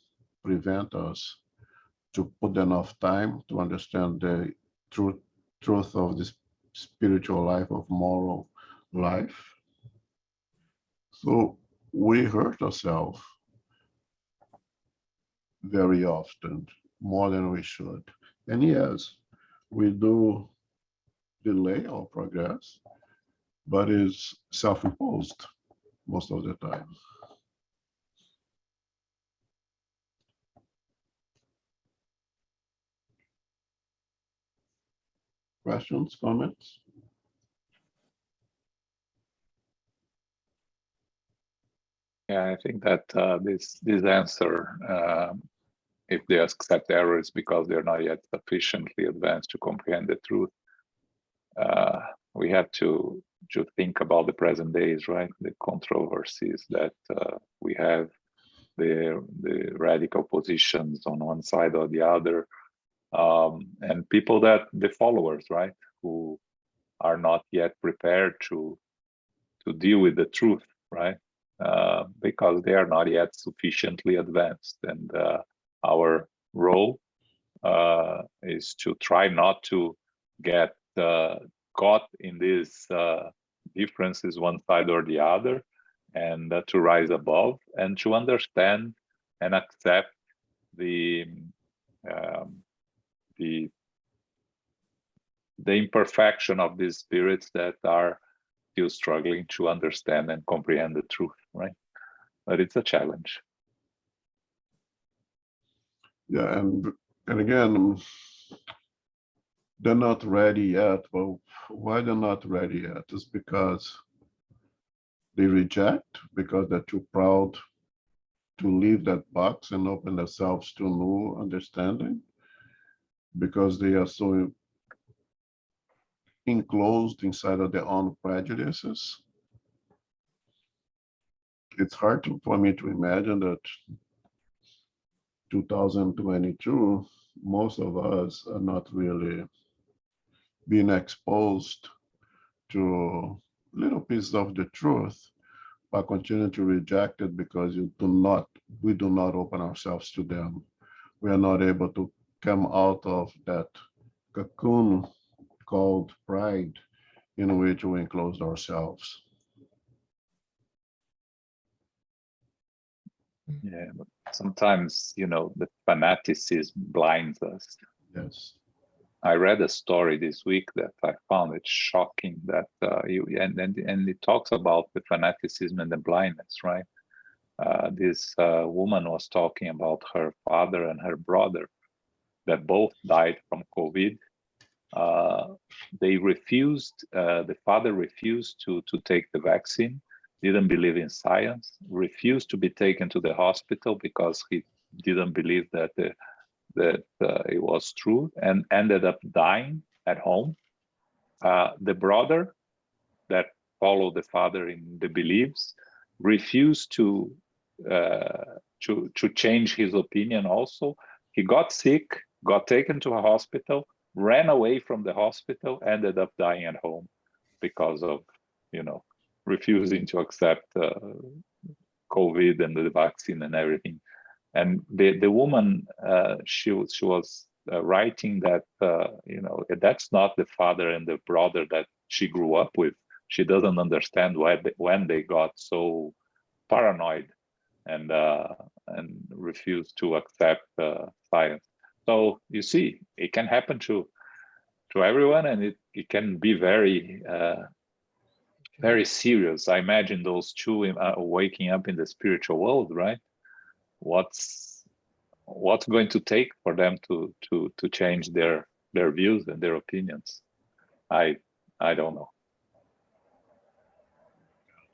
A: prevent us to put enough time to understand the truth of this spiritual life, of moral life. So we hurt ourselves very often, more than we should. And yes, we do delay our progress, but it's self-imposed most of the time. Questions, comments?
C: Yeah, I think that this answer, if they accept errors because they're not yet sufficiently advanced to comprehend the truth, we have to think about the present days, right? The controversies that we have, the radical positions on one side or the other, and people that the followers, right, who are not yet prepared to deal with the truth, right? Because they are not yet sufficiently advanced, and our role is to try not to get caught in these differences one side or the other, and to rise above and to understand and accept the imperfection of these spirits that are still struggling to understand and comprehend the truth, right? But it's a challenge.
A: Yeah, and And again, they're not ready yet. Well, why they're not ready yet is because they reject, because they're too proud to leave that box and open themselves to new understanding, because they are so enclosed inside of their own prejudices. It's hard for me to imagine that 2022, most of us are not really being exposed to little pieces of the truth, but continue to reject it because we do not open ourselves to them. We are not able to come out of that cocoon called pride in which we enclosed ourselves.
C: Yeah, but sometimes, the fanaticism blinds us.
A: Yes.
C: I read a story this week that I found it shocking that and it talks about the fanaticism and the blindness, right? This woman was talking about her father and her brother that both died from COVID. They refused. The father refused to take the vaccine. Didn't believe in science. Refused to be taken to the hospital because he didn't believe that it was true, and ended up dying at home. The brother that followed the father in the beliefs refused to change his opinion. Also, he got sick, got taken to a hospital, ran away from the hospital, ended up dying at home because of refusing to accept COVID and the vaccine and everything. And the woman, she was writing that that's not the father and the brother that she grew up with. She doesn't understand when they got so paranoid and refused to accept science. So you see, it can happen to everyone, and it can be very very serious. I imagine those two waking up in the spiritual world, right? What's going to take for them to change their views and their opinions? I don't know.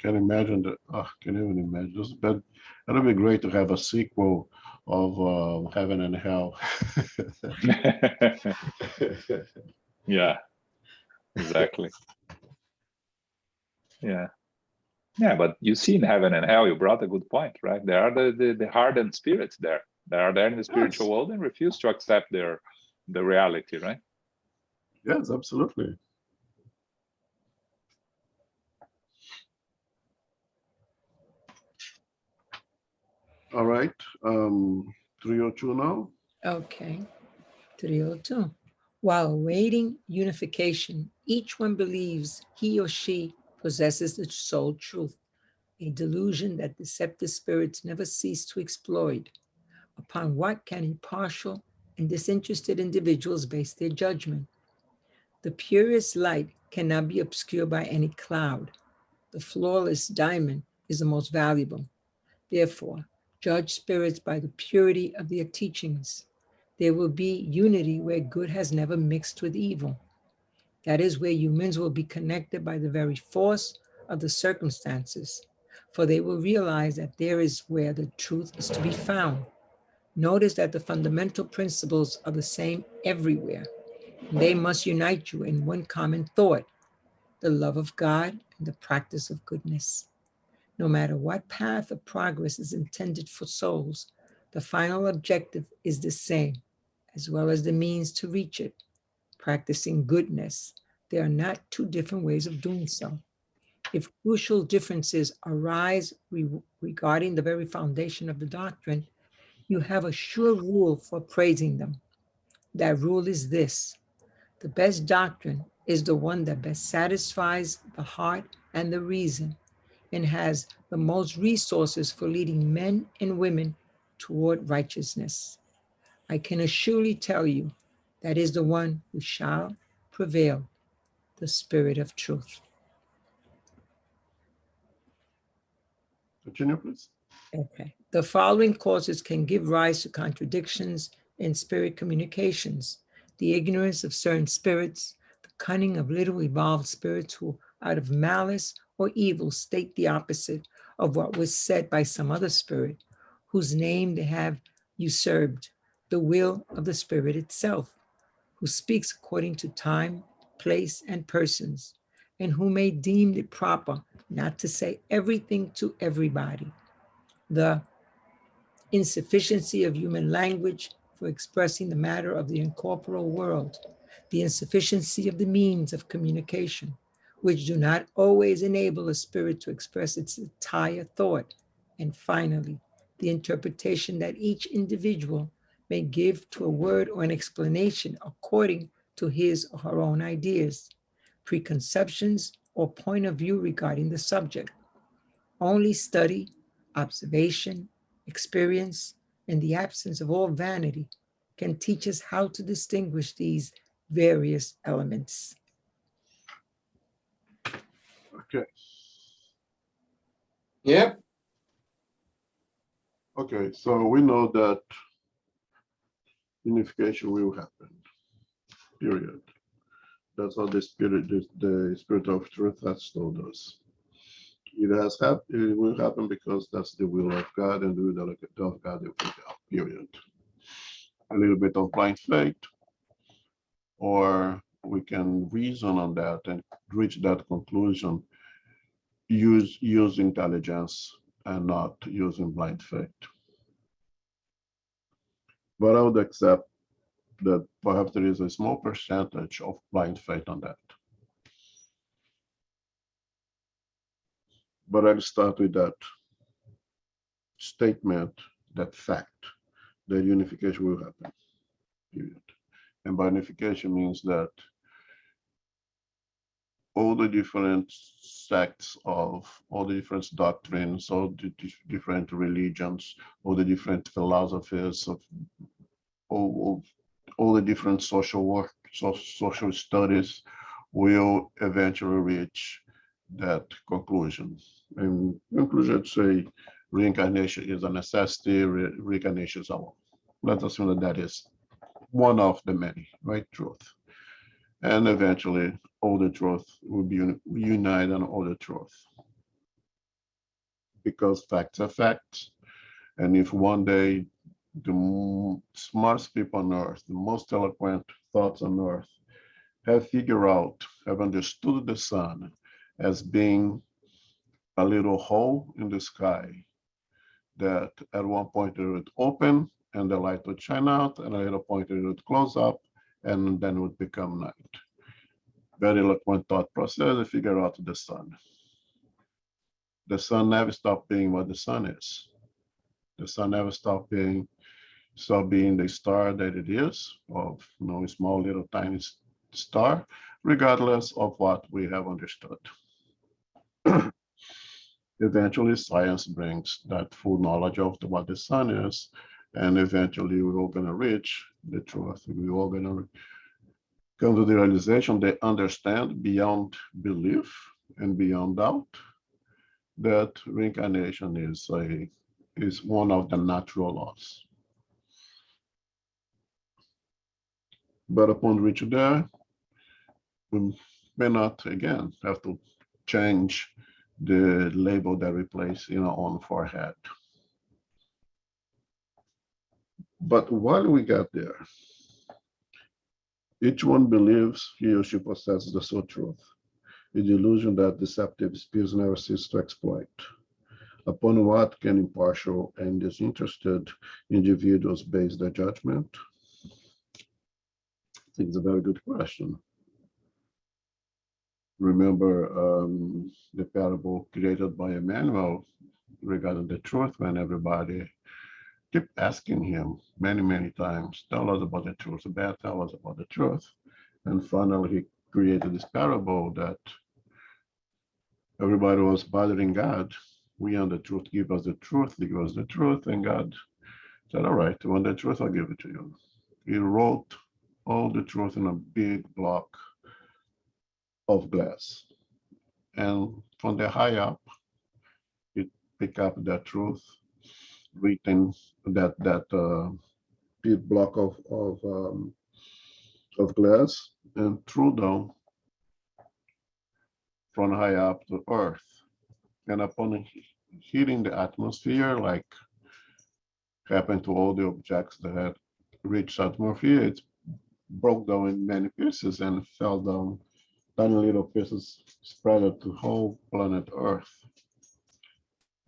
A: Can imagine that. Can even imagine this, but it'll be great to have a sequel of Heaven and Hell.
C: Yeah, exactly. Yeah, but you see in Heaven and Hell, you brought a good point, right? There are the hardened spirits there that are there in the spiritual world and refuse to accept the reality, right?
A: Yes, absolutely. All right, 302 now.
B: Okay. 302. While awaiting unification, each one believes he or she possesses the sole truth, a delusion that deceptive spirits never cease to exploit. Upon what can impartial and disinterested individuals base their judgment? The purest light cannot be obscured by any cloud. The flawless diamond is the most valuable. Therefore, judge spirits by the purity of their teachings. There will be unity where good has never mixed with evil. That is where humans will be connected by the very force of the circumstances, for they will realize that there is where the truth is to be found. Notice that the fundamental principles are the same everywhere. They must unite you in one common thought, the love of God and the practice of goodness. No matter what path of progress is intended for souls, the final objective is the same, as well as the means to reach it. Practicing goodness. There are not two different ways of doing so. If crucial differences arise regarding the very foundation of the doctrine, you have a sure rule for praising them. That rule is this: the best doctrine is the one that best satisfies the heart and the reason, and has the most resources for leading men and women toward righteousness. I can assuredly tell you that is the one who shall prevail, the Spirit of truth.
A: Continue, please.
B: Okay. The following causes can give rise to contradictions in spirit communications, the ignorance of certain spirits, the cunning of little evolved spirits who, out of malice or evil, state the opposite of what was said by some other spirit, whose name they have usurped, the will of the spirit itself, who speaks according to time, place, and persons, and who may deem it proper not to say everything to everybody. The insufficiency of human language for expressing the matter of the incorporeal world, the insufficiency of the means of communication, which do not always enable a spirit to express its entire thought, and finally, the interpretation that each individual may give to a word or an explanation according to his or her own ideas, preconceptions, or point of view regarding the subject. Only study, observation, experience, and the absence of all vanity can teach us how to distinguish these various elements.
A: Okay.
D: Yep.
A: Okay, so we know that unification will happen, period. That's what the spirit of truth has told us. It will happen because that's the will of God, and the will of God will be out, period. A little bit of blind faith, or we can reason on that and reach that conclusion, use intelligence and not using blind faith. But I would accept that perhaps there is a small percentage of blind faith on that. But I'll start with that statement, that fact, that unification will happen, period. And by unification means that all the different sects of all the different doctrines, all the different religions, all the different philosophies of all the different social work, social studies will eventually reach that conclusion. And conclusion say reincarnation is a necessity, reincarnation is all. Let's assume that that is one of the many, right? Truth. And eventually all the truth will be united on all the truth. Because facts are facts. And if one day the smartest people on earth, the most eloquent thoughts on earth have figured out, have understood the sun as being a little hole in the sky that at one point it would open and the light would shine out, and at a later point it would close up and then it would become night. Very eloquent thought process, they figure out the sun. The sun never stopped being what the sun is. The sun never stopped being the star that it is, of a small little tiny star, regardless of what we have understood. Eventually, science brings that full knowledge of what the sun is, and eventually we're all going to reach the truth. We're all going to come to the realization they understand beyond belief and beyond doubt that reincarnation is one of the natural laws. But upon reaching there, we may not again have to change the label that we place in our own forehead. But while we get there, each one believes he or she possesses the soul truth, a delusion that deceptive spirits never cease to exploit. Upon what can impartial and disinterested individuals base their judgment? I think it's a very good question. Remember the parable created by Emmanuel regarding the truth, when everybody kept asking him many times, tell us about the truth, tell us about the truth. And finally, he created this parable that everybody was bothering God. We want the truth, give us the truth, give us the truth. And God said, all right, you want the truth, I'll give it to you. He wrote all the truth in a big block of glass. And from the high up, it picked up that truth, written that big block of glass and threw down from high up to earth. And upon hitting the atmosphere, like happened to all the objects that had reached atmosphere, it broke down in many pieces and fell down. Tiny little pieces spread out to the whole planet Earth.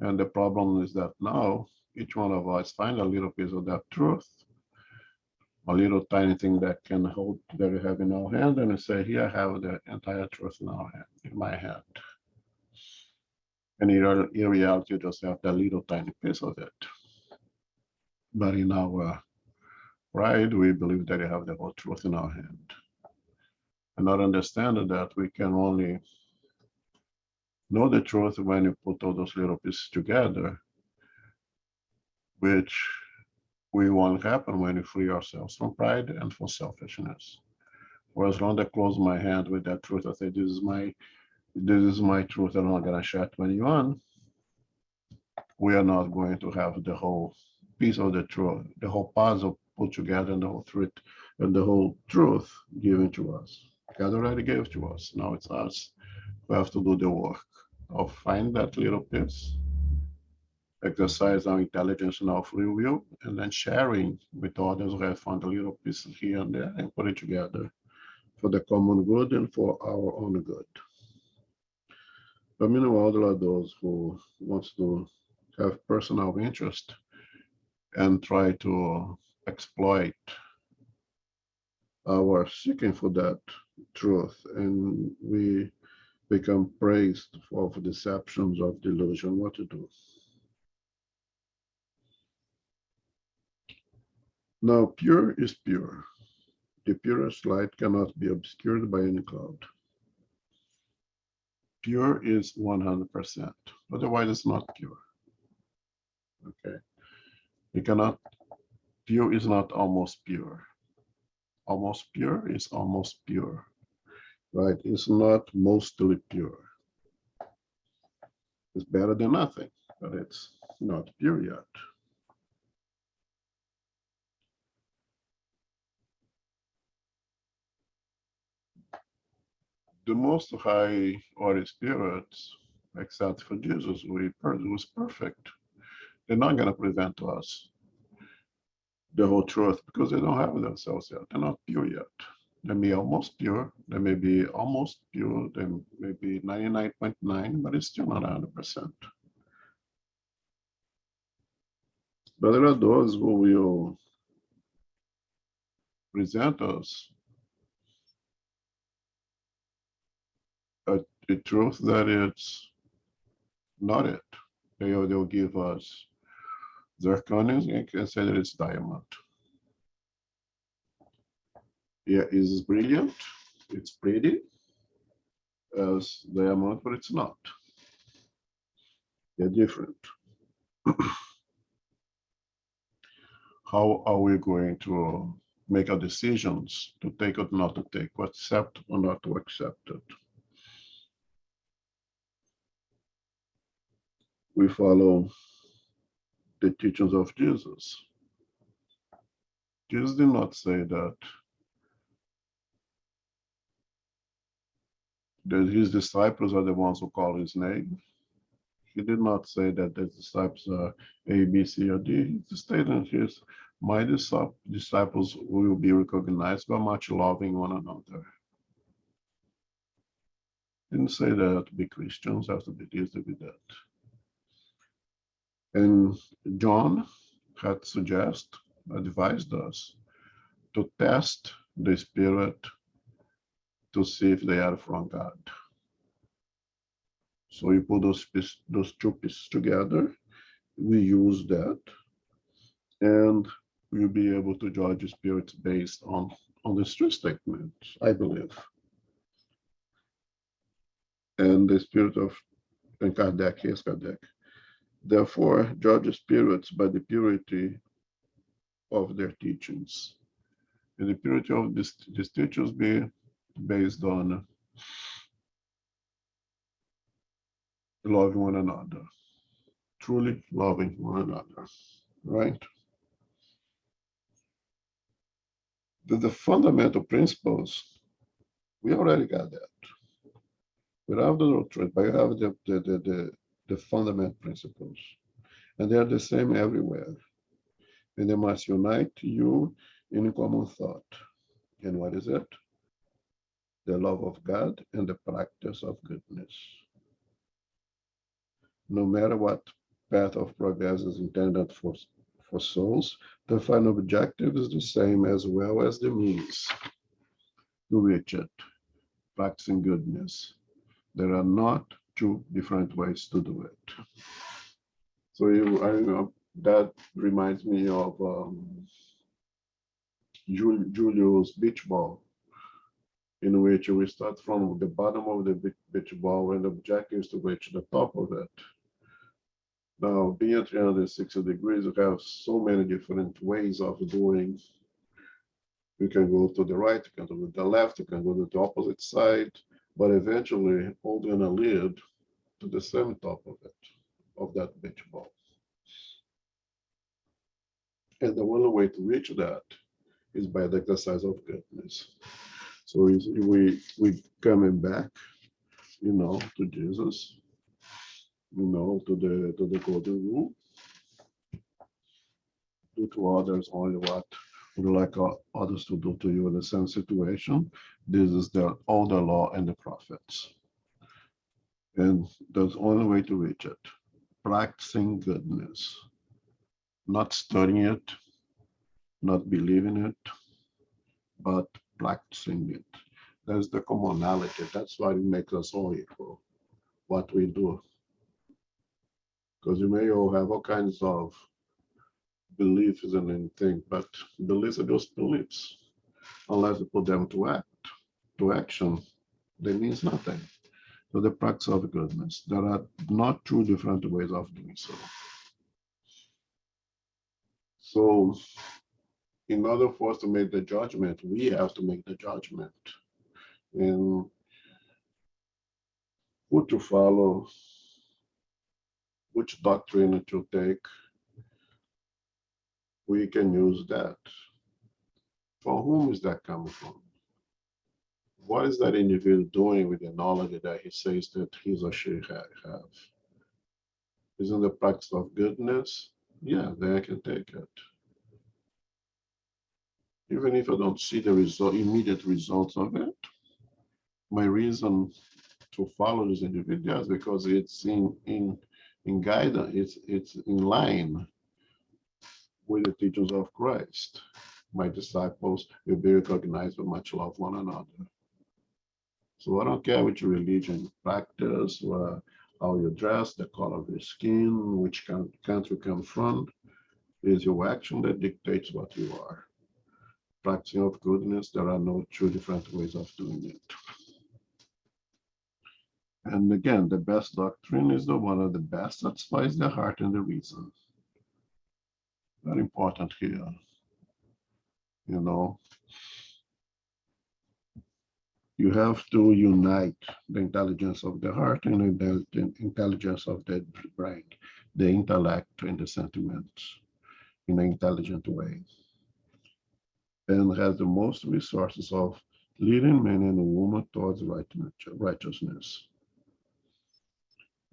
A: And the problem is that now each one of us find a little piece of that truth, a little tiny thing that can hold that we have in our hand, and we say, here I have the entire truth in our hand, in my hand. And in reality, you just have that little tiny piece of it. But in our pride, we believe that we have the whole truth in our hand. And not understanding that we can only know the truth when you put all those little pieces together, which we want happen when we free ourselves from pride and from selfishness. For as long as I close my hand with that truth, I say, this is my truth, and I'm not gonna share it with anyone. We are not going to have the whole piece of the truth, the whole puzzle put together, and the whole truth, and the whole truth given to us. God already gave to us. Now it's us who have to do the work of find that little piece, exercise our intelligence and our free will, and then sharing with others who have found a little piece here and there and put it together for the common good and for our own good. But meanwhile, there are those who wants to have personal interest and try to exploit our seeking for that truth, and we become praised for deceptions of delusion. What to do? Now, pure is pure. The purest light cannot be obscured by any cloud. Pure is 100%. Otherwise, it's not pure. Okay. You cannot, pure is not almost pure. Almost pure is almost pure, right? It's not mostly pure. It's better than nothing, but it's not pure yet. The most high order spirits, except for Jesus, who was perfect, they're not going to present to us the whole truth because they don't have themselves yet. They're not pure yet. They may be almost pure. They may be almost pure. They may be 99.9, but it's still not 100%. But there are those who will present us a truth that it's not it. They'll give us zirconium and can say that it's diamond. Yeah, it's brilliant, it's pretty as diamond, but it's not. They're different. How are we going to make our decisions to take or not to take, to accept or not to accept it? We follow the teachings of Jesus. Jesus did not say that his disciples are the ones who call his name. He did not say that the disciples are A, B, C, or D. He stated his, my disciples will be recognized by much loving one another. Didn't say that to be Christians have to be this, to be that. And John had advised us to test the spirit to see if they are from God. So we put those two pieces together, we use that, and we'll be able to judge spirits based on these two statements, I believe. And the spirit of Kardec is Kardec. Therefore, judge spirits by the purity of their teachings. And the purity of these teachings be based on loving one another, truly loving one another, right? the fundamental principles, we already got that. We don't have the doctrine, but you have the fundamental principles. And they are the same everywhere. And they must unite you in common thought. And what is it? The love of God and the practice of goodness. No matter what path of progress is intended for souls, the final objective is the same as well as the means to reach it, practicing goodness. There are not two different ways to do it. So that reminds me of Julio's beach ball, in which we start from the bottom of the beach ball and the objective is to reach the top of it. Now, being at 360 degrees, we have so many different ways of doing. You can go to the right, you can go to the left, you can go to the opposite side, but eventually all gonna lead to the same top of it, of that beach ball. And the only way to reach that is by the exercise of goodness. So we coming back, to Jesus, to the golden rule. Do to others only what would you like others to do to you in the same situation. This is all the law and the prophets. And there's only way to reach it. Practicing goodness. Not studying it, not believing it, but practicing it. That's the commonality. That's why it makes us all equal, what we do. Because you may all have all kinds of beliefs and anything, but beliefs are just beliefs. Unless you put them to action, they means nothing. So the practice of goodness. There are not two different ways of doing so. So in order for us to make the judgment, we have to make the judgment. And who to follow, which doctrine to take, we can use that. For whom is that coming from? What is that individual doing with the knowledge that he says that he or she have? Isn't the practice of goodness? Yeah, then I can take it. Even if I don't see the immediate results of it, my reason to follow this individual is because it's in guidance, it's in line with the teachings of Christ. My disciples will be recognized by much love one another. So I don't care which religion you practice, how you dress, the color of your skin, which country you come from. It is your action that dictates what you are. Practicing of goodness, there are no two different ways of doing it. And again, the best doctrine is the one of the best satisfies the heart and the reason. Very important here. You have to unite the intelligence of the heart and the intelligence of the brain, the intellect and the sentiments in an intelligent way. And has the most resources of leading man and woman towards righteousness.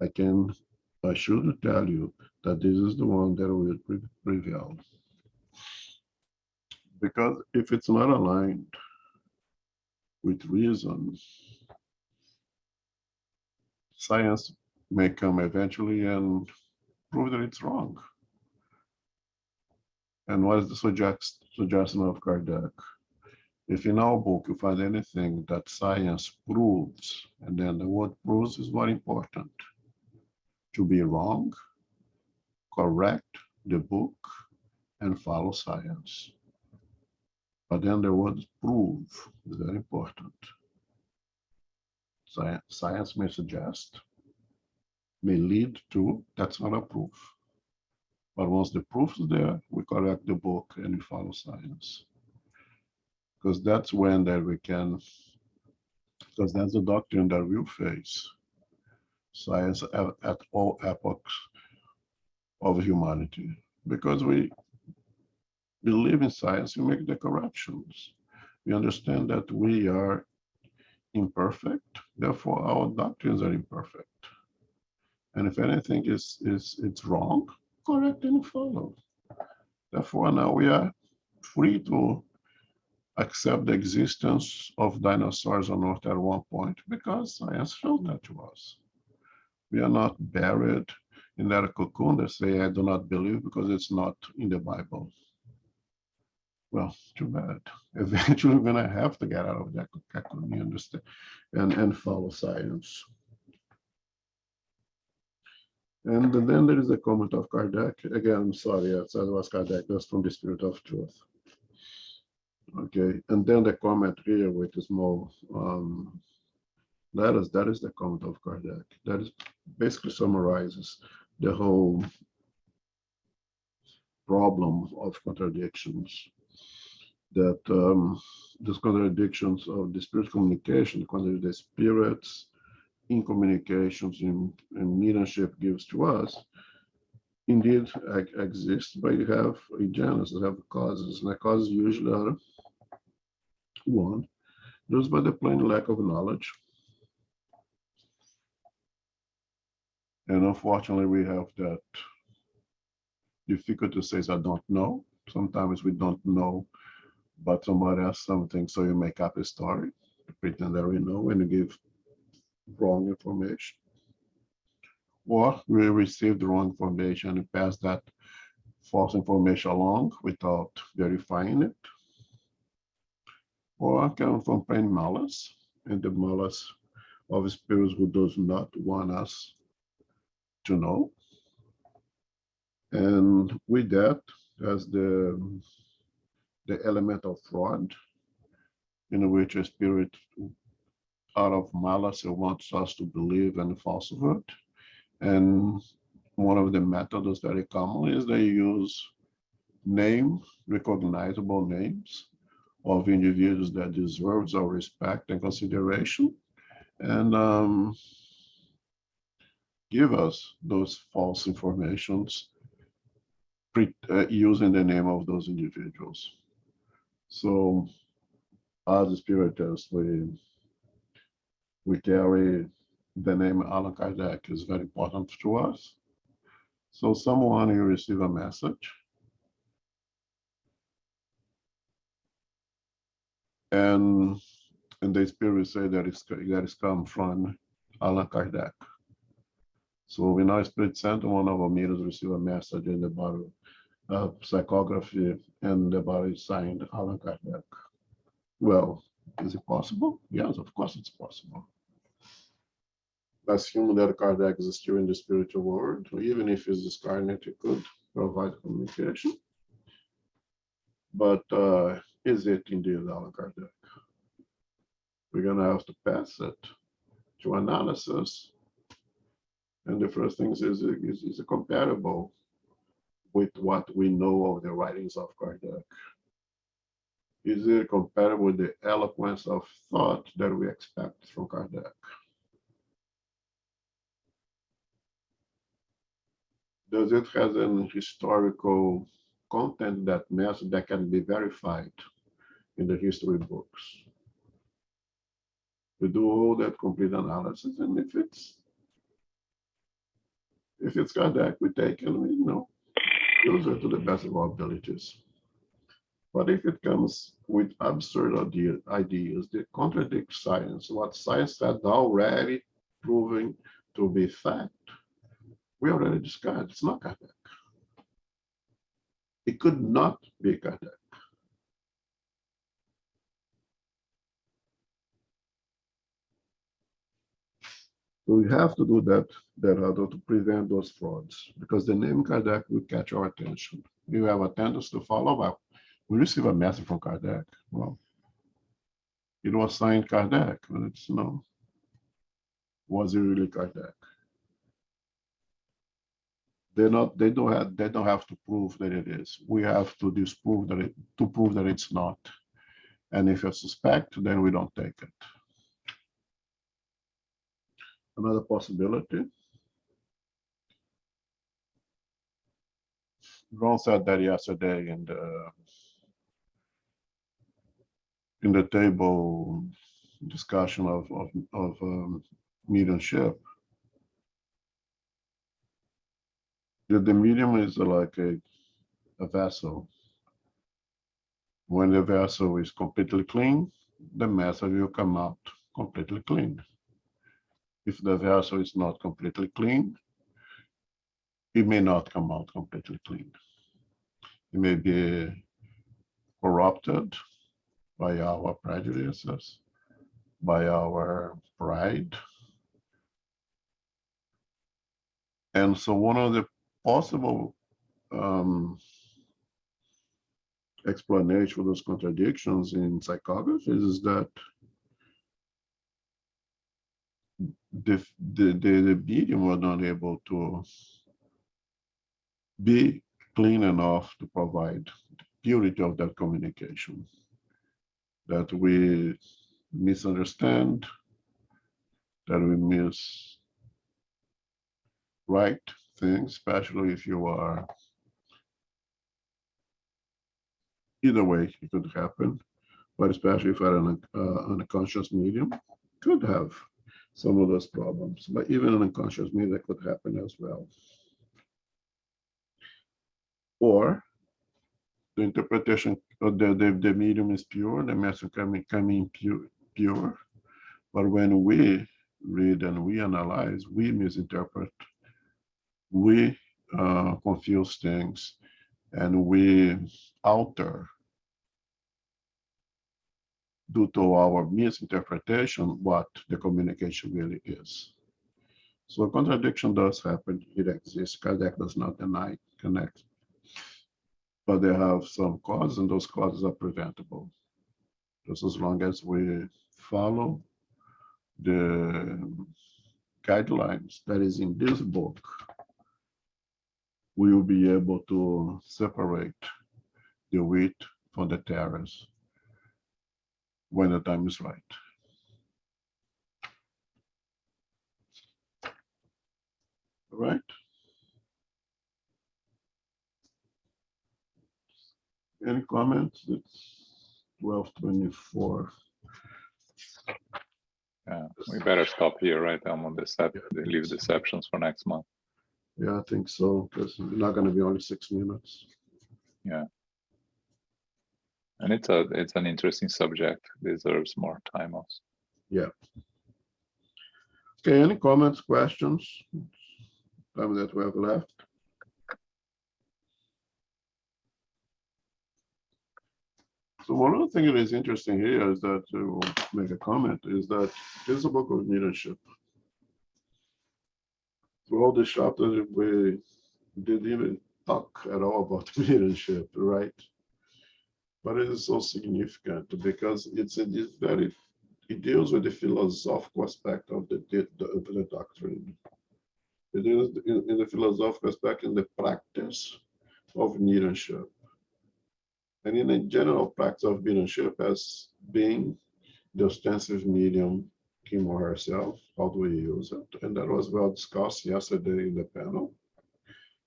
A: I should tell you that this is the one that will prevail. Because if it's not aligned with reason, science may come eventually and prove that it's wrong. And what is the suggestion of Kardec? If in our book you find anything that science proves, and then the word proves is very important. To be wrong, correct the book, and follow science. But then the word prove is very important. Science may suggest, may lead to, that's not a proof. But once the proof is there, we correct the book and we follow science. Because that's when that we can, because that's the doctrine that we'll face. Science at all epochs of humanity. Because we believe in science, we make the corrections. We understand that we are imperfect, therefore our doctrines are imperfect. And if anything it's wrong, correct and follow. Therefore, now we are free to accept the existence of dinosaurs on Earth at one point because science showed that to us. We are not buried in that cocoon that say, I do not believe because it's not in the Bible. Well, too bad. Eventually, we're going to have to get out of that cocoon, you understand, and follow science. And then there is a comment of Kardec. Again, I'm sorry, it was Kardec, that's from the Spirit of Truth. Okay, and then the comment here with a small letters, that is the comment of Kardec. That is basically summarizes the whole problem of contradictions. That these contradictions of the spirit communication, the spirits in communications in mediumship gives to us, indeed exist, but you have in Genesis, have causes, and the causes usually are one, just by the plain lack of knowledge. And unfortunately, we have that difficulty says, I don't know. Sometimes we don't know, but somebody has something, so you make up a story, pretend that we know, and you give wrong information. Or we receive the wrong information and pass that false information along without verifying it. Or come from plain malice, and the malice of spirits who does not want us to know. And with that, there's the element of fraud, in which a spirit out of malice wants us to believe in falsehood. And one of the methods very common is they use recognizable names of individuals that deserves our respect and consideration, and give us those false informations using the name of those individuals. So as spiritists, we carry the name Allan Kardec is very important to us. So someone, you receive a message, and the spirit say that it's come from Allan Kardec. So in our spirit center, one of our meters receive a message in the body of psychography, and the body is signed Allan Kardec. Well, is it possible? Yes, of course it's possible. Assume that Kardec is still in the spiritual world, or even if he's discarnate, he could provide communication. But is it indeed Allan Kardec? We're going to have to pass it to analysis. And the first thing is it compatible with what we know of the writings of Kardec? Is it compatible with the eloquence of thought that we expect from Kardec? Does it have an historical content that can be verified in the history books? We do all that complete analysis, and if it's Kardec, we take and we use it to the best of our abilities. But if it comes with absurd ideas that contradict science, what science had already proven to be fact, we already discarded. It's not Kardec. It could not be Kardec. So we have to do that to prevent those frauds, because the name Kardec will catch our attention. We have a tendency to follow up. We receive a message from Kardec. Well, it was signed Kardec, but it's was it really Kardec? They don't have to prove that it is. We have to disprove to prove that it's not. And if you suspect, then we don't take it. Another possibility. Ron said that yesterday in the table discussion of mediumship, the medium is like a vessel. When the vessel is completely clean, the message will come out completely clean. If the vessel is not completely clean, it may not come out completely clean. It may be corrupted by our prejudices, by our pride. And so one of the possible explanation for those contradictions in psychography is that the medium was not able to be clean enough to provide purity of that communication, that we misunderstand, that we miswrite things, especially if you are, either way it could happen, but especially if you're an unconscious medium, could have some of those problems, but even an unconscious medium could happen as well. Or the interpretation of the medium is pure, the message coming pure, but when we read and we analyze, we misinterpret, we confuse things, and we alter due to our misinterpretation what the communication really is. So a contradiction does happen, it exists. Kardec does not deny connect, but they have some causes, and those causes are preventable. Just as long as we follow the guidelines that is in this book, we will be able to separate the wheat from the tares when the time is right. All right. Any comments? It's 12:24.
C: Yeah, we better stop here, right? I'm on leave deceptions for next month.
A: Yeah, I think so, because it's not going to be only 6 minutes.
C: Yeah. And it's an interesting subject, deserves more time also.
A: Yeah. Okay, any comments, questions? Time that we have left. So one of the things that is interesting here is that, we'll make a comment, is that this is a book of leadership. Throughout the chapter, we didn't even talk at all about leadership, right? But it is so significant because it deals with the philosophical aspect of the doctrine. It deals in the philosophical aspect, in the practice of leadership. And in the general practice of leadership as being the ostensive medium, him or herself, how do we use it? And that was well discussed yesterday in the panel.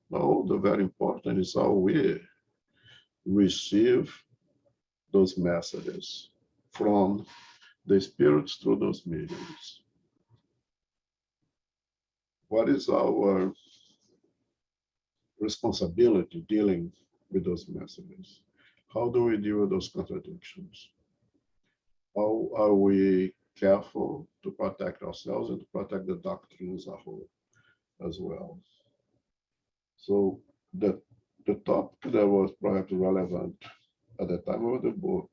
A: Now, the very important is how we receive those messages from the spirits through those mediums. What is our responsibility dealing with those messages? How do we deal with those contradictions? How are we careful to protect ourselves and to protect the doctrine as a whole as well? So the topic that was perhaps relevant at the time of the book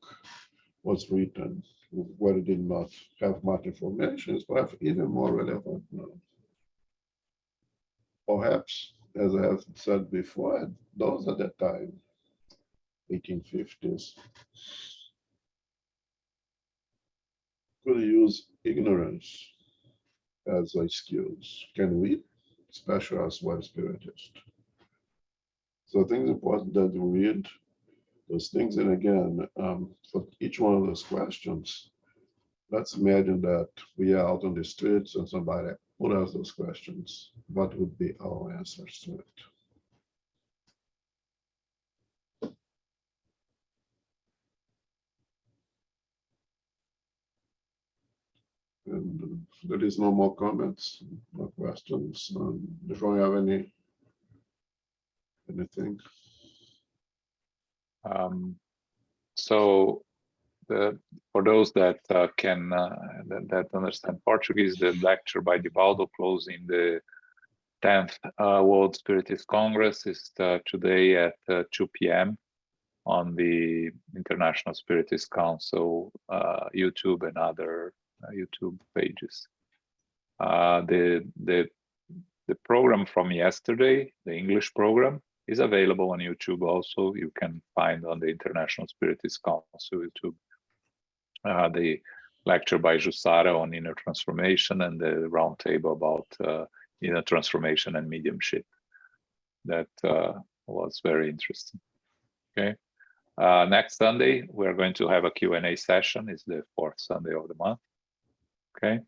A: was written, where it did not have much information, is perhaps even more relevant now. Perhaps, as I have said before, those at that time, 1850s, could use ignorance as an excuse. Can we, especially as web spiritists? So I think it's important that we read those things. And again, for each one of those questions, let's imagine that we are out on the streets and somebody put us those questions. What would be our answers to it? And there is no more comments, no questions. If you have anything.
C: So for those that can that understand Portuguese, the lecture by Divaldo closing the 10th World Spiritist Congress is today at 2 p.m. on the International Spiritist Council YouTube and other YouTube pages. The program from yesterday, the English program, is available on YouTube also. You can find on the International Spiritist Council YouTube the lecture by Jussara on inner transformation and the roundtable about inner transformation and mediumship. That was very interesting. Okay. Next Sunday, we're going to have a Q&A session. It's the 4th Sunday of the month. Okay.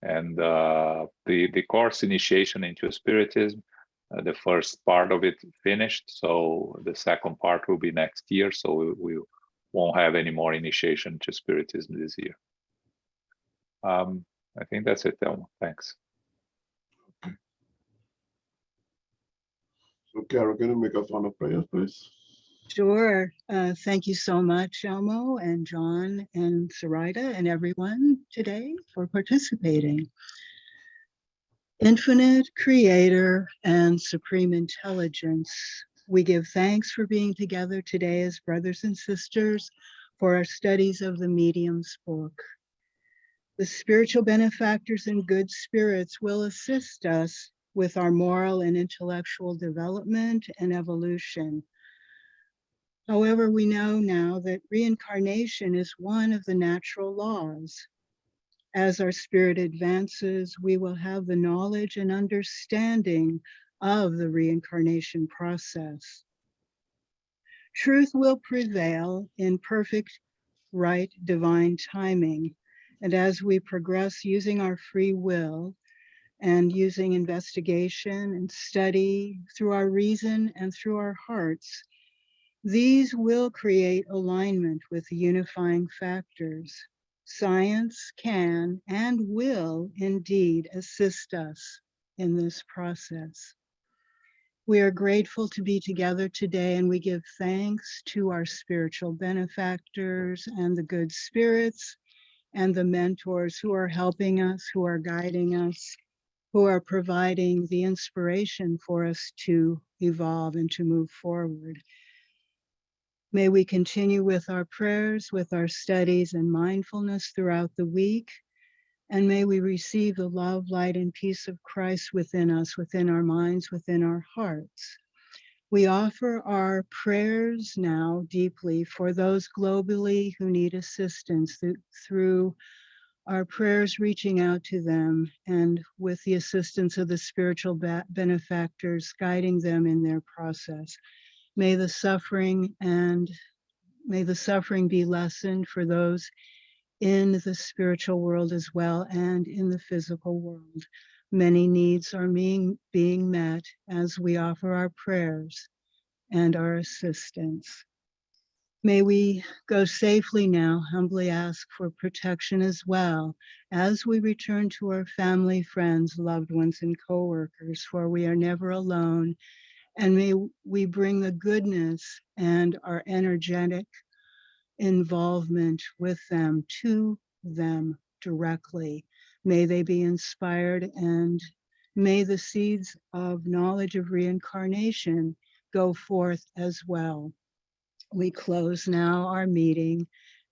C: And the course Initiation into Spiritism, the first part of it finished. So the second part will be next year. So we won't have any more Initiation to Spiritism this year. I think that's it, Thelma. Thanks.
A: So Carol, can you make a final prayer, please?
D: Sure. Thank you so much, Elmo and John and Sarita and everyone today for participating. Infinite Creator and Supreme Intelligence, we give thanks for being together today as brothers and sisters for our studies of the Medium's book. The spiritual benefactors and good spirits will assist us with our moral and intellectual development and evolution. However, we know now that reincarnation is one of the natural laws. As our spirit advances, we will have the knowledge and understanding of the reincarnation process. Truth will prevail in perfect, right, divine timing. And as we progress using our free will and using investigation and study through our reason and through our hearts, these will create alignment with the unifying factors. Science can and will indeed assist us in this process. We are grateful to be together today, and we give thanks to our spiritual benefactors and the good spirits and the mentors who are helping us, who are guiding us, who are providing the inspiration for us to evolve and to move forward. May we continue with our prayers, with our studies and mindfulness throughout the week. And may we receive the love, light, and peace of Christ within us, within our minds, within our hearts. We offer our prayers now deeply for those globally who need assistance through our prayers reaching out to them and with the assistance of the spiritual benefactors guiding them in their process. May the suffering be lessened for those in the spiritual world as well and in the physical world. Many needs are being met as we offer our prayers and our assistance. May we go safely now, humbly ask for protection as well as we return to our family, friends, loved ones, and co-workers, for we are never alone. And may we bring the goodness and our energetic involvement with them to them directly. May they be inspired, and may the seeds of knowledge of reincarnation go forth as well. We close now our meeting,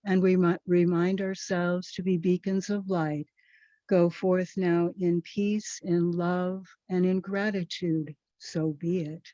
D: and we remind ourselves to be beacons of light. Go forth now in peace, in love, and in gratitude. So be it.